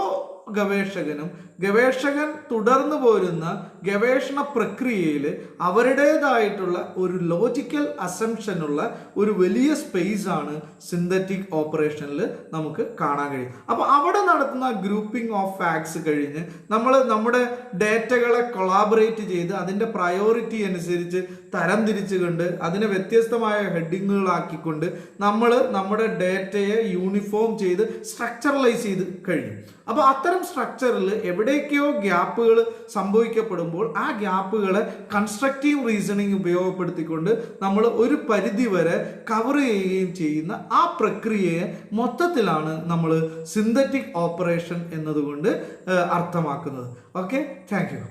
ഗവേഷകൻ തുടർന്നു പോരുന്ന ഗവേഷണ പ്രക്രിയയിൽ അവരുടേതായിട്ടുള്ള ഒരു ലോജിക്കൽ അസംഷനുള്ള ഒരു വലിയ സ്പേസ് ആണ് സിന്തറ്റിക് ഓപ്പറേഷനിൽ നമുക്ക് കാണാൻ കഴിയും. അപ്പോൾ അവിടെ നടത്തുന്ന ഗ്രൂപ്പിംഗ് ഓഫ് ഫാക്ട്സ് കഴിഞ്ഞ് നമ്മൾ നമ്മുടെ ഡേറ്റകളെ കൊളാബറേറ്റ് ചെയ്ത് അതിൻ്റെ പ്രയോറിറ്റി അനുസരിച്ച് തരംതിരിച്ചുകൊണ്ട് അതിനെ വ്യത്യസ്തമായ ഹെഡിങ്ങുകളാക്കിക്കൊണ്ട് നമ്മൾ നമ്മുടെ ഡേറ്റയെ യൂണിഫോം ചെയ്ത് സ്ട്രക്ചറലൈസ് ചെയ്ത് കഴിയും. അപ്പോൾ അത്തരം സ്ട്രക്ചറിൽ എവിടേക്കോ ഗ്യാപ്പുകൾ സംഭവിക്കപ്പെടുമ്പോൾ ആ ഗ്യാപ്പുകളെ കൺസ്ട്രക്റ്റീവ് റീസണിങ് ഉപയോഗപ്പെടുത്തിക്കൊണ്ട് നമ്മൾ ഒരു പരിധി വരെ കവർ ചെയ്യുകയും ചെയ്യുന്ന ആ പ്രക്രിയയെ മൊത്തത്തിലാണ് നമ്മൾ സിന്തറ്റിക് ഓപ്പറേഷൻ എന്നതുകൊണ്ട് അർത്ഥമാക്കുന്നത്. Okay, thank you.